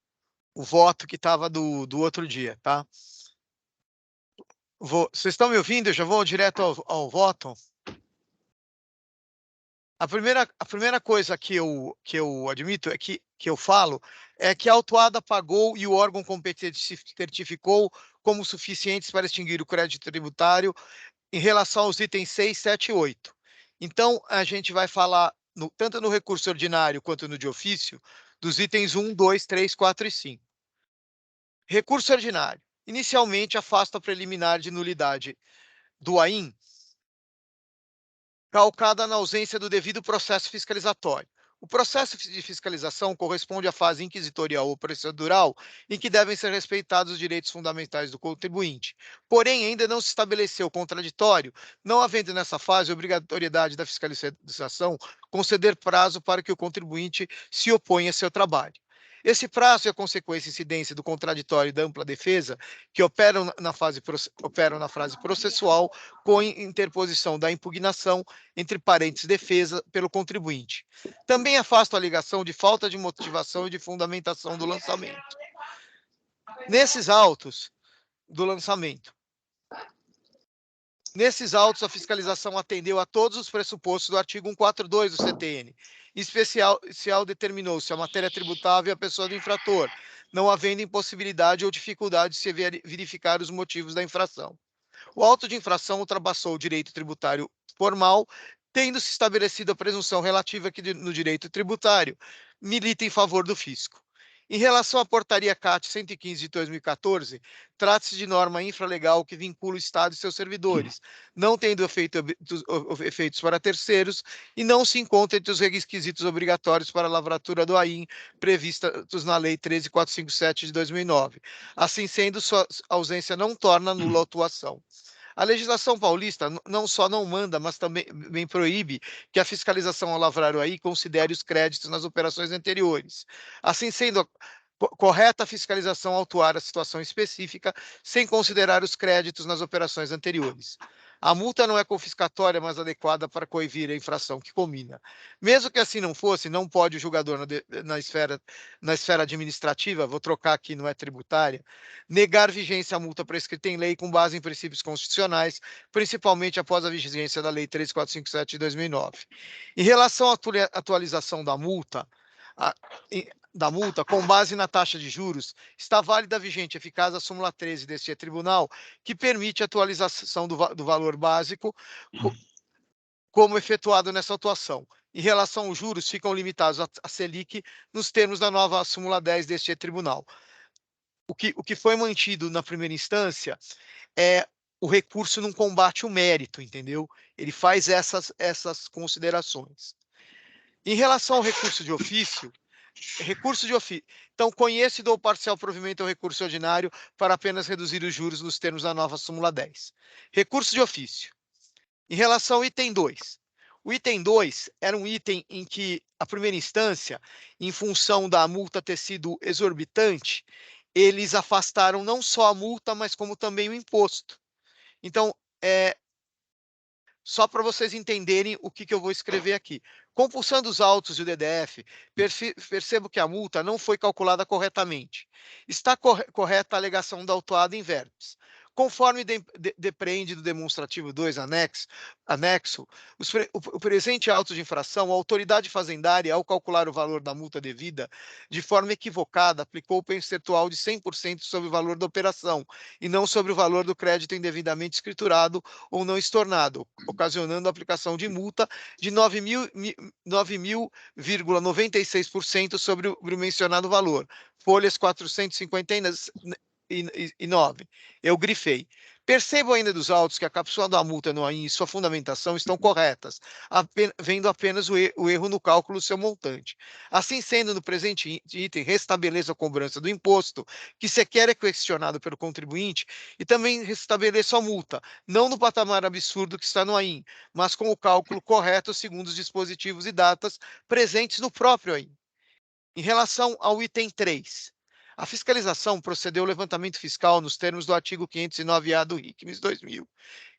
voto que estava do outro dia, tá? Vocês estão me ouvindo? Eu já vou direto ao voto. A primeira coisa que eu admito é que eu falo é que a autuada pagou e o órgão competente certificou como suficientes para extinguir o crédito tributário em relação aos itens 6, 7 e 8. Então, a gente vai falar, tanto no recurso ordinário quanto no de ofício, dos itens 1, 2, 3, 4 e 5. Recurso ordinário. Inicialmente, afasta a preliminar de nulidade do AIM, calcada na ausência do devido processo fiscalizatório. O processo de fiscalização corresponde à fase inquisitorial ou procedural em que devem ser respeitados os direitos fundamentais do contribuinte. Porém, ainda não se estabeleceu contraditório, não havendo nessa fase obrigatoriedade da fiscalização conceder prazo para que o contribuinte se oponha a seu trabalho. Esse prazo é a consequência incidência do contraditório e da ampla defesa, que operam na fase processual, com interposição da impugnação, entre parênteses, defesa, pelo contribuinte. Também afasta a alegação de falta de motivação e de fundamentação do lançamento. Nesses autos do lançamento, a fiscalização atendeu a todos os pressupostos do artigo 142 do CTN. Em especial, determinou-se a matéria tributável e a pessoa do infrator, não havendo impossibilidade ou dificuldade de se verificar os motivos da infração. O auto de infração ultrapassou o direito tributário formal, tendo-se estabelecido a presunção relativa que no direito tributário milita em favor do fisco. Em relação à portaria CAT 115 de 2014, trata-se de norma infralegal que vincula o Estado e seus servidores, não tendo efeitos para terceiros e não se encontra entre os requisitos obrigatórios para a lavratura do AIM previstos na Lei 13.457 de 2009. Assim sendo, sua ausência não torna nula a atuação. A legislação paulista não só não manda, mas também proíbe que a fiscalização ao lavrar o AI considere os créditos nas operações anteriores. Assim sendo, correta a fiscalização autuar a situação específica, sem considerar os créditos nas operações anteriores. A multa não é confiscatória, mas adequada para coibir a infração que comina. Mesmo que assim não fosse, não pode o julgador na esfera administrativa, vou trocar aqui, não é tributária, negar vigência à multa prescrita em lei com base em princípios constitucionais, principalmente após a vigência da Lei 13.457 de 2009. Em relação à atualização da multa, com base na taxa de juros, está válida, vigente e eficaz a súmula 13 deste tribunal, que permite a atualização do valor básico como efetuado nessa atuação. Em relação aos juros, ficam limitados a Selic nos termos da nova súmula 10 deste tribunal. O que foi mantido na primeira instância é o recurso não combate o mérito, entendeu? Ele faz essas considerações. Em relação ao recurso de ofício, então, conheço e dou parcial provimento ao recurso ordinário para apenas reduzir os juros nos termos da nova súmula 10. Recurso de ofício. Em relação ao item 2. O item 2 era um item em que, a primeira instância, em função da multa ter sido exorbitante, eles afastaram não só a multa, mas como também o imposto. Então, só para vocês entenderem o que eu vou escrever aqui. Compulsando os autos e o DDF, percebo que a multa não foi calculada corretamente. Está correta a alegação da autuada em verbis. Conforme depreende do demonstrativo 2 anexo, o presente auto de infração, a autoridade fazendária, ao calcular o valor da multa devida, de forma equivocada, aplicou o percentual de 100% sobre o valor da operação, e não sobre o valor do crédito indevidamente escriturado ou não estornado, ocasionando a aplicação de multa de 9.000,96% sobre o mencionado valor, folhas 459. Eu grifei. Percebo ainda dos autos que a capsula da multa no AIM e sua fundamentação estão corretas, vendo apenas o erro no cálculo do seu montante. Assim sendo, no presente item, restabeleço a cobrança do imposto, que sequer é questionado pelo contribuinte, e também restabeleço a multa, não no patamar absurdo que está no AIM, mas com o cálculo correto segundo os dispositivos e datas presentes no próprio AIM. Em relação ao item 3, a fiscalização procedeu ao levantamento fiscal nos termos do artigo 509-A do RICMES 2000,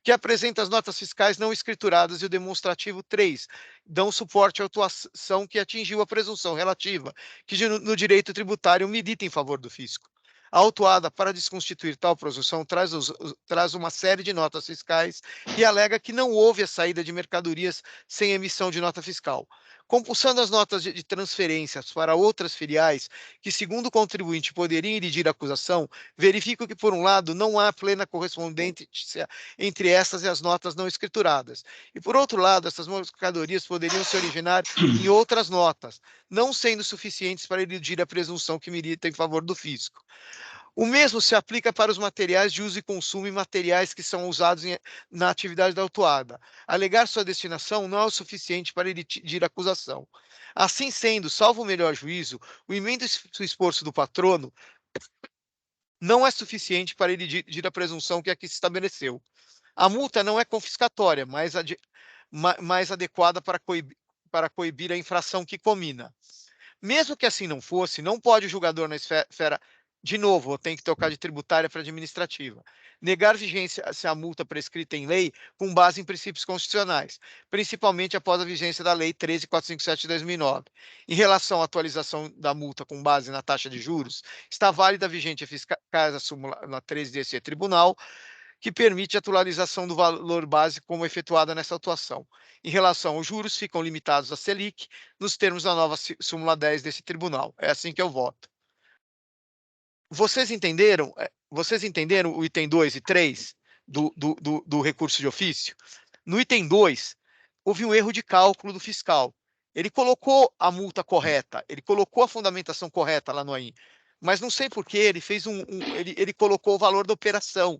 que apresenta as notas fiscais não escrituradas, e o demonstrativo 3 dão suporte à atuação que atingiu a presunção relativa, que no direito tributário milita em favor do fisco. A autuada, para desconstituir tal presunção, traz uma série de notas fiscais e alega que não houve a saída de mercadorias sem emissão de nota fiscal. Compulsando as notas de transferências para outras filiais que, segundo o contribuinte, poderiam iridir a acusação, verifico que, por um lado, não há plena correspondência entre essas e as notas não escrituradas. E, por outro lado, essas mercadorias poderiam se originar em outras notas, não sendo suficientes para iridir a presunção que milita em favor do fisco. O mesmo se aplica para os materiais de uso e consumo e materiais que são usados na atividade da autuada. Alegar sua destinação não é o suficiente para elidir a acusação. Assim sendo, salvo o melhor juízo, o imenso esforço do patrono não é suficiente para elidir a presunção que aqui se estabeleceu. A multa não é confiscatória, mas mais adequada para coibir a infração que comina. Mesmo que assim não fosse, não pode o julgador na esfera, de novo, tem que trocar de tributária para administrativa, negar vigência se a multa prescrita em lei com base em princípios constitucionais, principalmente após a vigência da Lei 13.457 de 2009. Em relação à atualização da multa com base na taxa de juros, está válida a vigente eficaz a súmula 13 desse tribunal, que permite a atualização do valor base como efetuada nessa atuação. Em relação aos juros, ficam limitados a Selic, nos termos da nova súmula 10 desse tribunal. É assim que eu voto. Vocês entenderam o item 2 e 3 do recurso de ofício? No item 2, houve um erro de cálculo do fiscal. Ele colocou a multa correta, ele colocou a fundamentação correta lá no AIM, mas não sei por que ele fez ele colocou o valor da operação,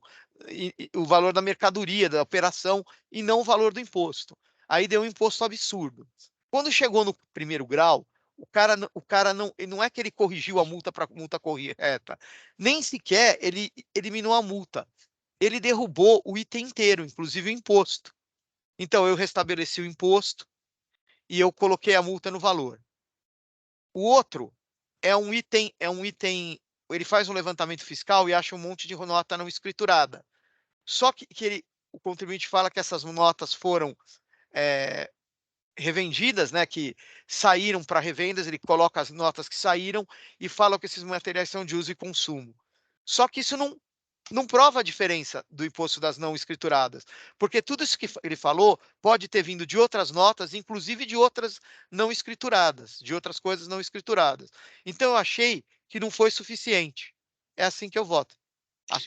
o valor da mercadoria, da operação, e não o valor do imposto. Aí deu um imposto absurdo. Quando chegou no primeiro grau, o cara não é que ele corrigiu a multa para multa correta, nem sequer ele eliminou a multa. Ele derrubou o item inteiro, inclusive o imposto. Então, eu restabeleci o imposto e eu coloquei a multa no valor. O outro é um item, ele faz um levantamento fiscal e acha um monte de nota não escriturada. Só que o contribuinte fala que essas notas foram revendidas, né, que saíram para revendas, ele coloca as notas que saíram e fala que esses materiais são de uso e consumo. Só que isso não prova a diferença do imposto das não escrituradas, porque tudo isso que ele falou pode ter vindo de outras notas, inclusive de outras não escrituradas, de outras coisas não escrituradas. Então, eu achei que não foi suficiente. É assim que eu voto.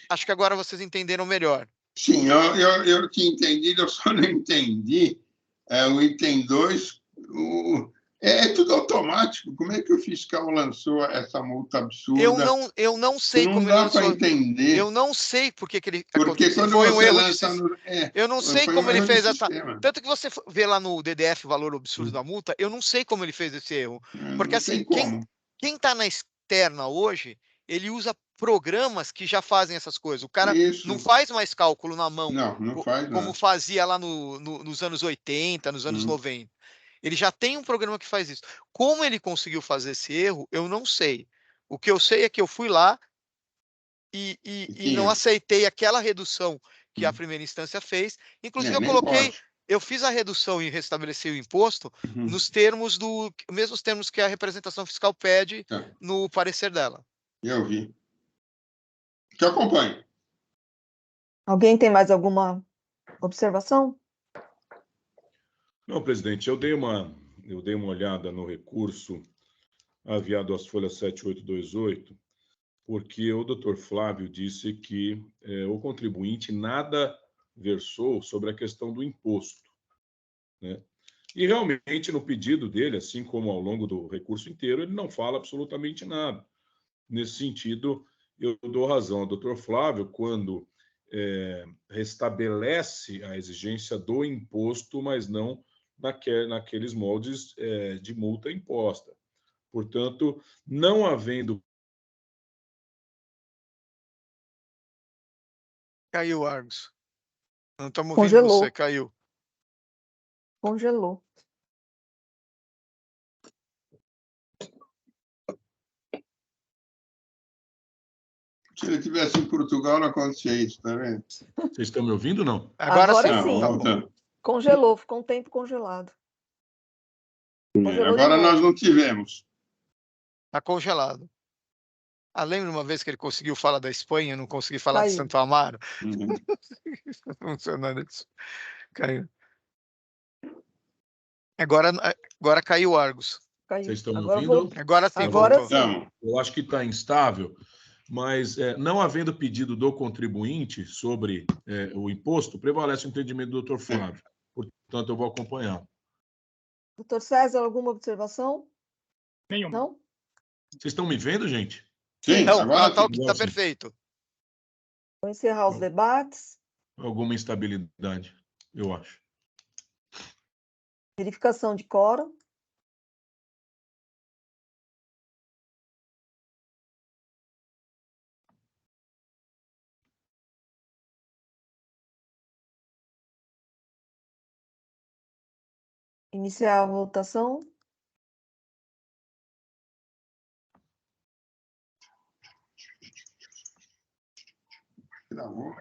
Acho que agora vocês entenderam melhor. Sim, eu tinha entendido, eu só não entendi o item 2. É tudo automático. Como é que o fiscal lançou essa multa absurda? Eu não sei não como dá ele lançou. Para entender. Eu não sei por que ele Porque quando foi você um erro lança eu não sei como ele fez essa. sistema. Tanto que você vê lá no DDF o valor absurdo da multa, eu não sei como ele fez esse erro. Porque assim, quem está na externa hoje, ele usa programas que já fazem essas coisas. O cara não faz mais cálculo na mão, não faz, como fazia lá nos anos 80, nos anos 90. Ele já tem um programa que faz isso. Como ele conseguiu fazer esse erro, eu não sei. O que eu sei é que eu fui lá e não aceitei aquela redução que a primeira instância fez. Inclusive, eu fiz a redução e restabeleci o imposto nos termos mesmos termos que a representação fiscal pede no parecer dela. Eu vi. Te acompanho. Alguém tem mais alguma observação? Não, presidente, eu dei uma olhada no recurso aviado às folhas 7828, porque o doutor Flávio disse que o contribuinte nada versou sobre a questão do imposto, né? E realmente no pedido dele, assim como ao longo do recurso inteiro, ele não fala absolutamente nada. Nesse sentido, eu dou razão ao doutor Flávio quando restabelece a exigência do imposto, mas não naqueles moldes de multa imposta. Portanto, não havendo... Caiu, Argos. Não estamos ouvindo você, caiu. Congelou. Se ele estivesse em Portugal, não acontecia isso, tá vendo? Vocês estão me ouvindo ou não? Agora sim. Tá. Congelou, ficou um tempo congelado. Agora nós não tivemos. Está congelado. Lembra uma vez que ele conseguiu falar da Espanha, não consegui falar de Santo Amaro? Não funciona isso. Caiu. Agora caiu o Argos. Vocês estão me ouvindo? Agora sim, voltou. Eu acho que está instável, mas não havendo pedido do contribuinte sobre o imposto, prevalece o entendimento do doutor Flávio. Portanto, eu vou acompanhar. Doutor César, alguma observação? Nenhuma. Não? Vocês estão me vendo, gente? Sim, Então, agora tá sim. perfeito. Vou encerrar os debates. Alguma instabilidade, eu acho. Verificação de quórum. Iniciar a votação. Gravou?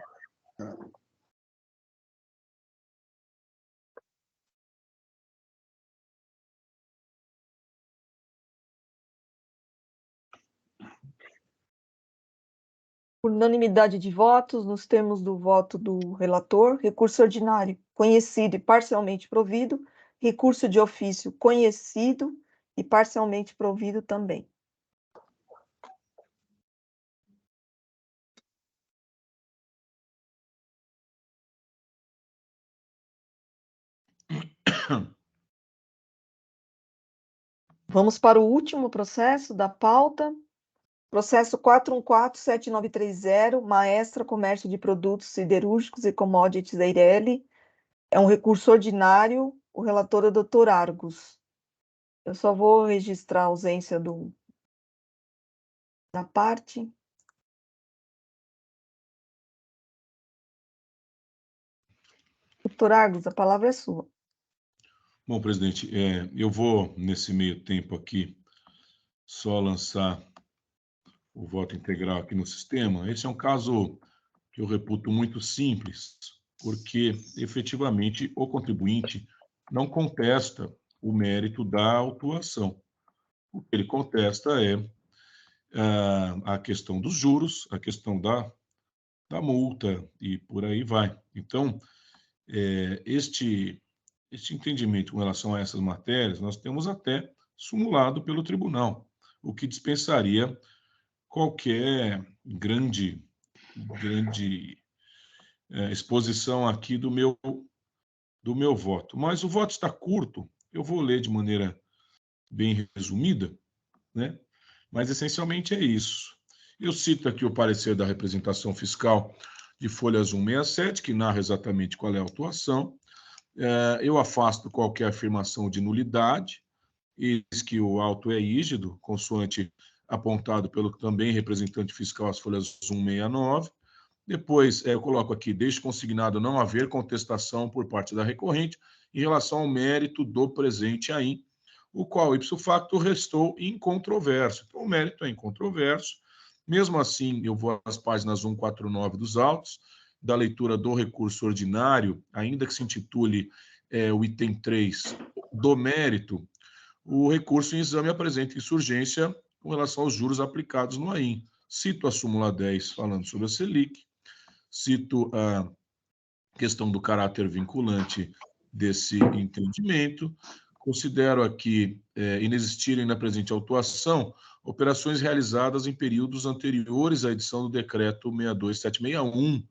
Por unanimidade de votos, nos termos do voto do relator, recurso ordinário conhecido e parcialmente provido, recurso de ofício conhecido e parcialmente provido também. Vamos para o último processo da pauta. Processo 4147930, Maestra Comércio de Produtos Siderúrgicos e Commodities Eireli. É um recurso ordinário. O relator é o Dr. Argos. Eu só vou registrar a ausência da parte. Dr. Argos, a palavra é sua. Bom, presidente, eu vou, nesse meio tempo aqui, só lançar o voto integral aqui no sistema. Esse é um caso que eu reputo muito simples, porque, efetivamente, o contribuinte não contesta o mérito da autuação. O que ele contesta é a questão dos juros, a questão da multa e por aí vai. Então, este entendimento com relação a essas matérias, nós temos até simulado pelo tribunal, o que dispensaria qualquer grande exposição aqui do meu voto. Mas o voto está curto, eu vou ler de maneira bem resumida, né? Mas essencialmente é isso. Eu cito aqui o parecer da representação fiscal de folhas 167, que narra exatamente qual é a autuação. Eu afasto qualquer afirmação de nulidade, eis que o auto é rígido, consoante apontado pelo também representante fiscal, as folhas 169. Depois, eu coloco aqui, deixe consignado não haver contestação por parte da recorrente em relação ao mérito do presente AIM, o qual, ipso facto, restou incontroverso. Então, o mérito é incontroverso. Mesmo assim, eu vou às páginas 149 dos autos, da leitura do recurso ordinário, ainda que se intitule o item 3 do mérito, o recurso em exame apresenta insurgência com relação aos juros aplicados no AIM. Cito a súmula 10 falando sobre a Selic, cito a questão do caráter vinculante desse entendimento, considero aqui inexistirem na presente autuação operações realizadas em períodos anteriores à edição do decreto 62761,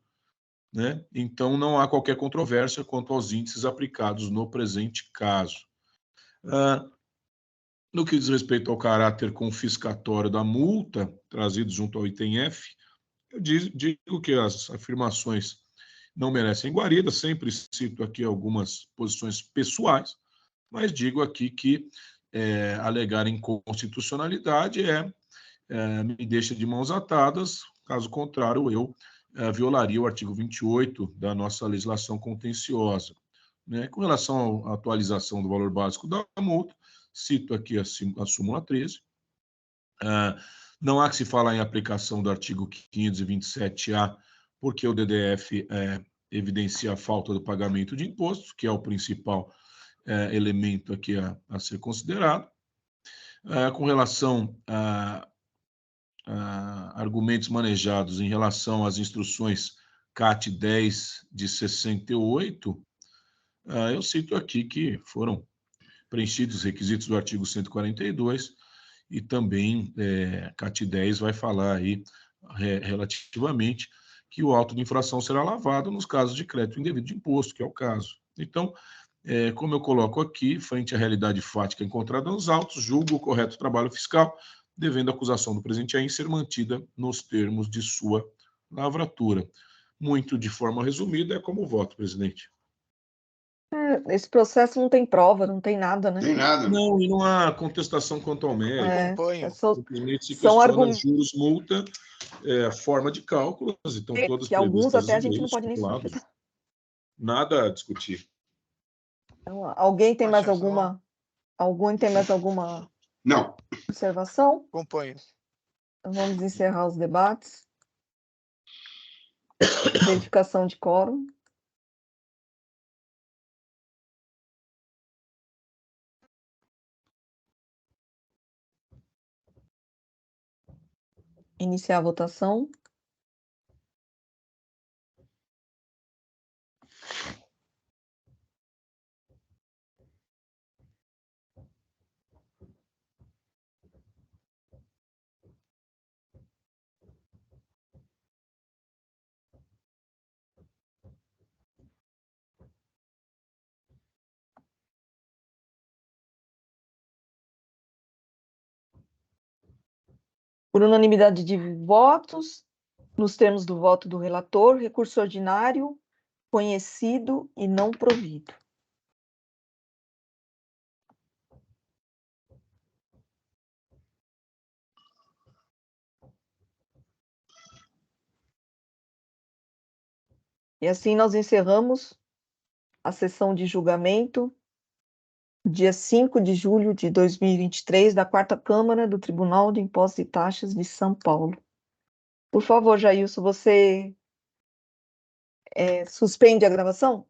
né? Então, não há qualquer controvérsia quanto aos índices aplicados no presente caso. No que diz respeito ao caráter confiscatório da multa, trazido junto ao item F, eu digo que as afirmações não merecem guarida, sempre cito aqui algumas posições pessoais, mas digo aqui que alegar inconstitucionalidade me deixa de mãos atadas, caso contrário, eu violaria o artigo 28 da nossa legislação contenciosa. Né? Com relação à atualização do valor básico da multa, cito aqui a súmula 13. Não há que se falar em aplicação do artigo 527-A, porque o DDF evidencia a falta do pagamento de imposto, que é o principal elemento aqui a ser considerado. Com relação a argumentos manejados em relação às instruções CAT 10 de 68, eu cito aqui que foram preenchidos os requisitos do artigo 142 e também CAT 10 vai falar aí relativamente que o auto de infração será lavado nos casos de crédito indevido de imposto, que é o caso. Então, como eu coloco aqui, frente à realidade fática encontrada nos autos, julgo o correto trabalho fiscal devendo a acusação do presidente Jair ser mantida nos termos de sua lavratura. Muito de forma resumida, é como voto, presidente. Esse processo não tem prova, não tem nada, né? Tem nada. Não, e não há contestação quanto ao mérito. Acompanho. Simplesmente se são questiona argumentos juros, multa, forma de cálculo, então todas que alguns previstas até a em gente não leis, pode nem estipuladas. saber. Nada a discutir. Então, alguém tem mais Paixão, alguma... Alguém tem mais alguma Não. observação? Acompanho. Então, vamos encerrar os debates. Verificação de quórum. Iniciar a votação. Por unanimidade de votos, nos termos do voto do relator, recurso ordinário, conhecido e não provido. E assim nós encerramos a sessão de julgamento, dia 5 de julho de 2023, da 4ª Câmara do Tribunal de Impostos e Taxas de São Paulo. Por favor, Jailson, você suspende a gravação?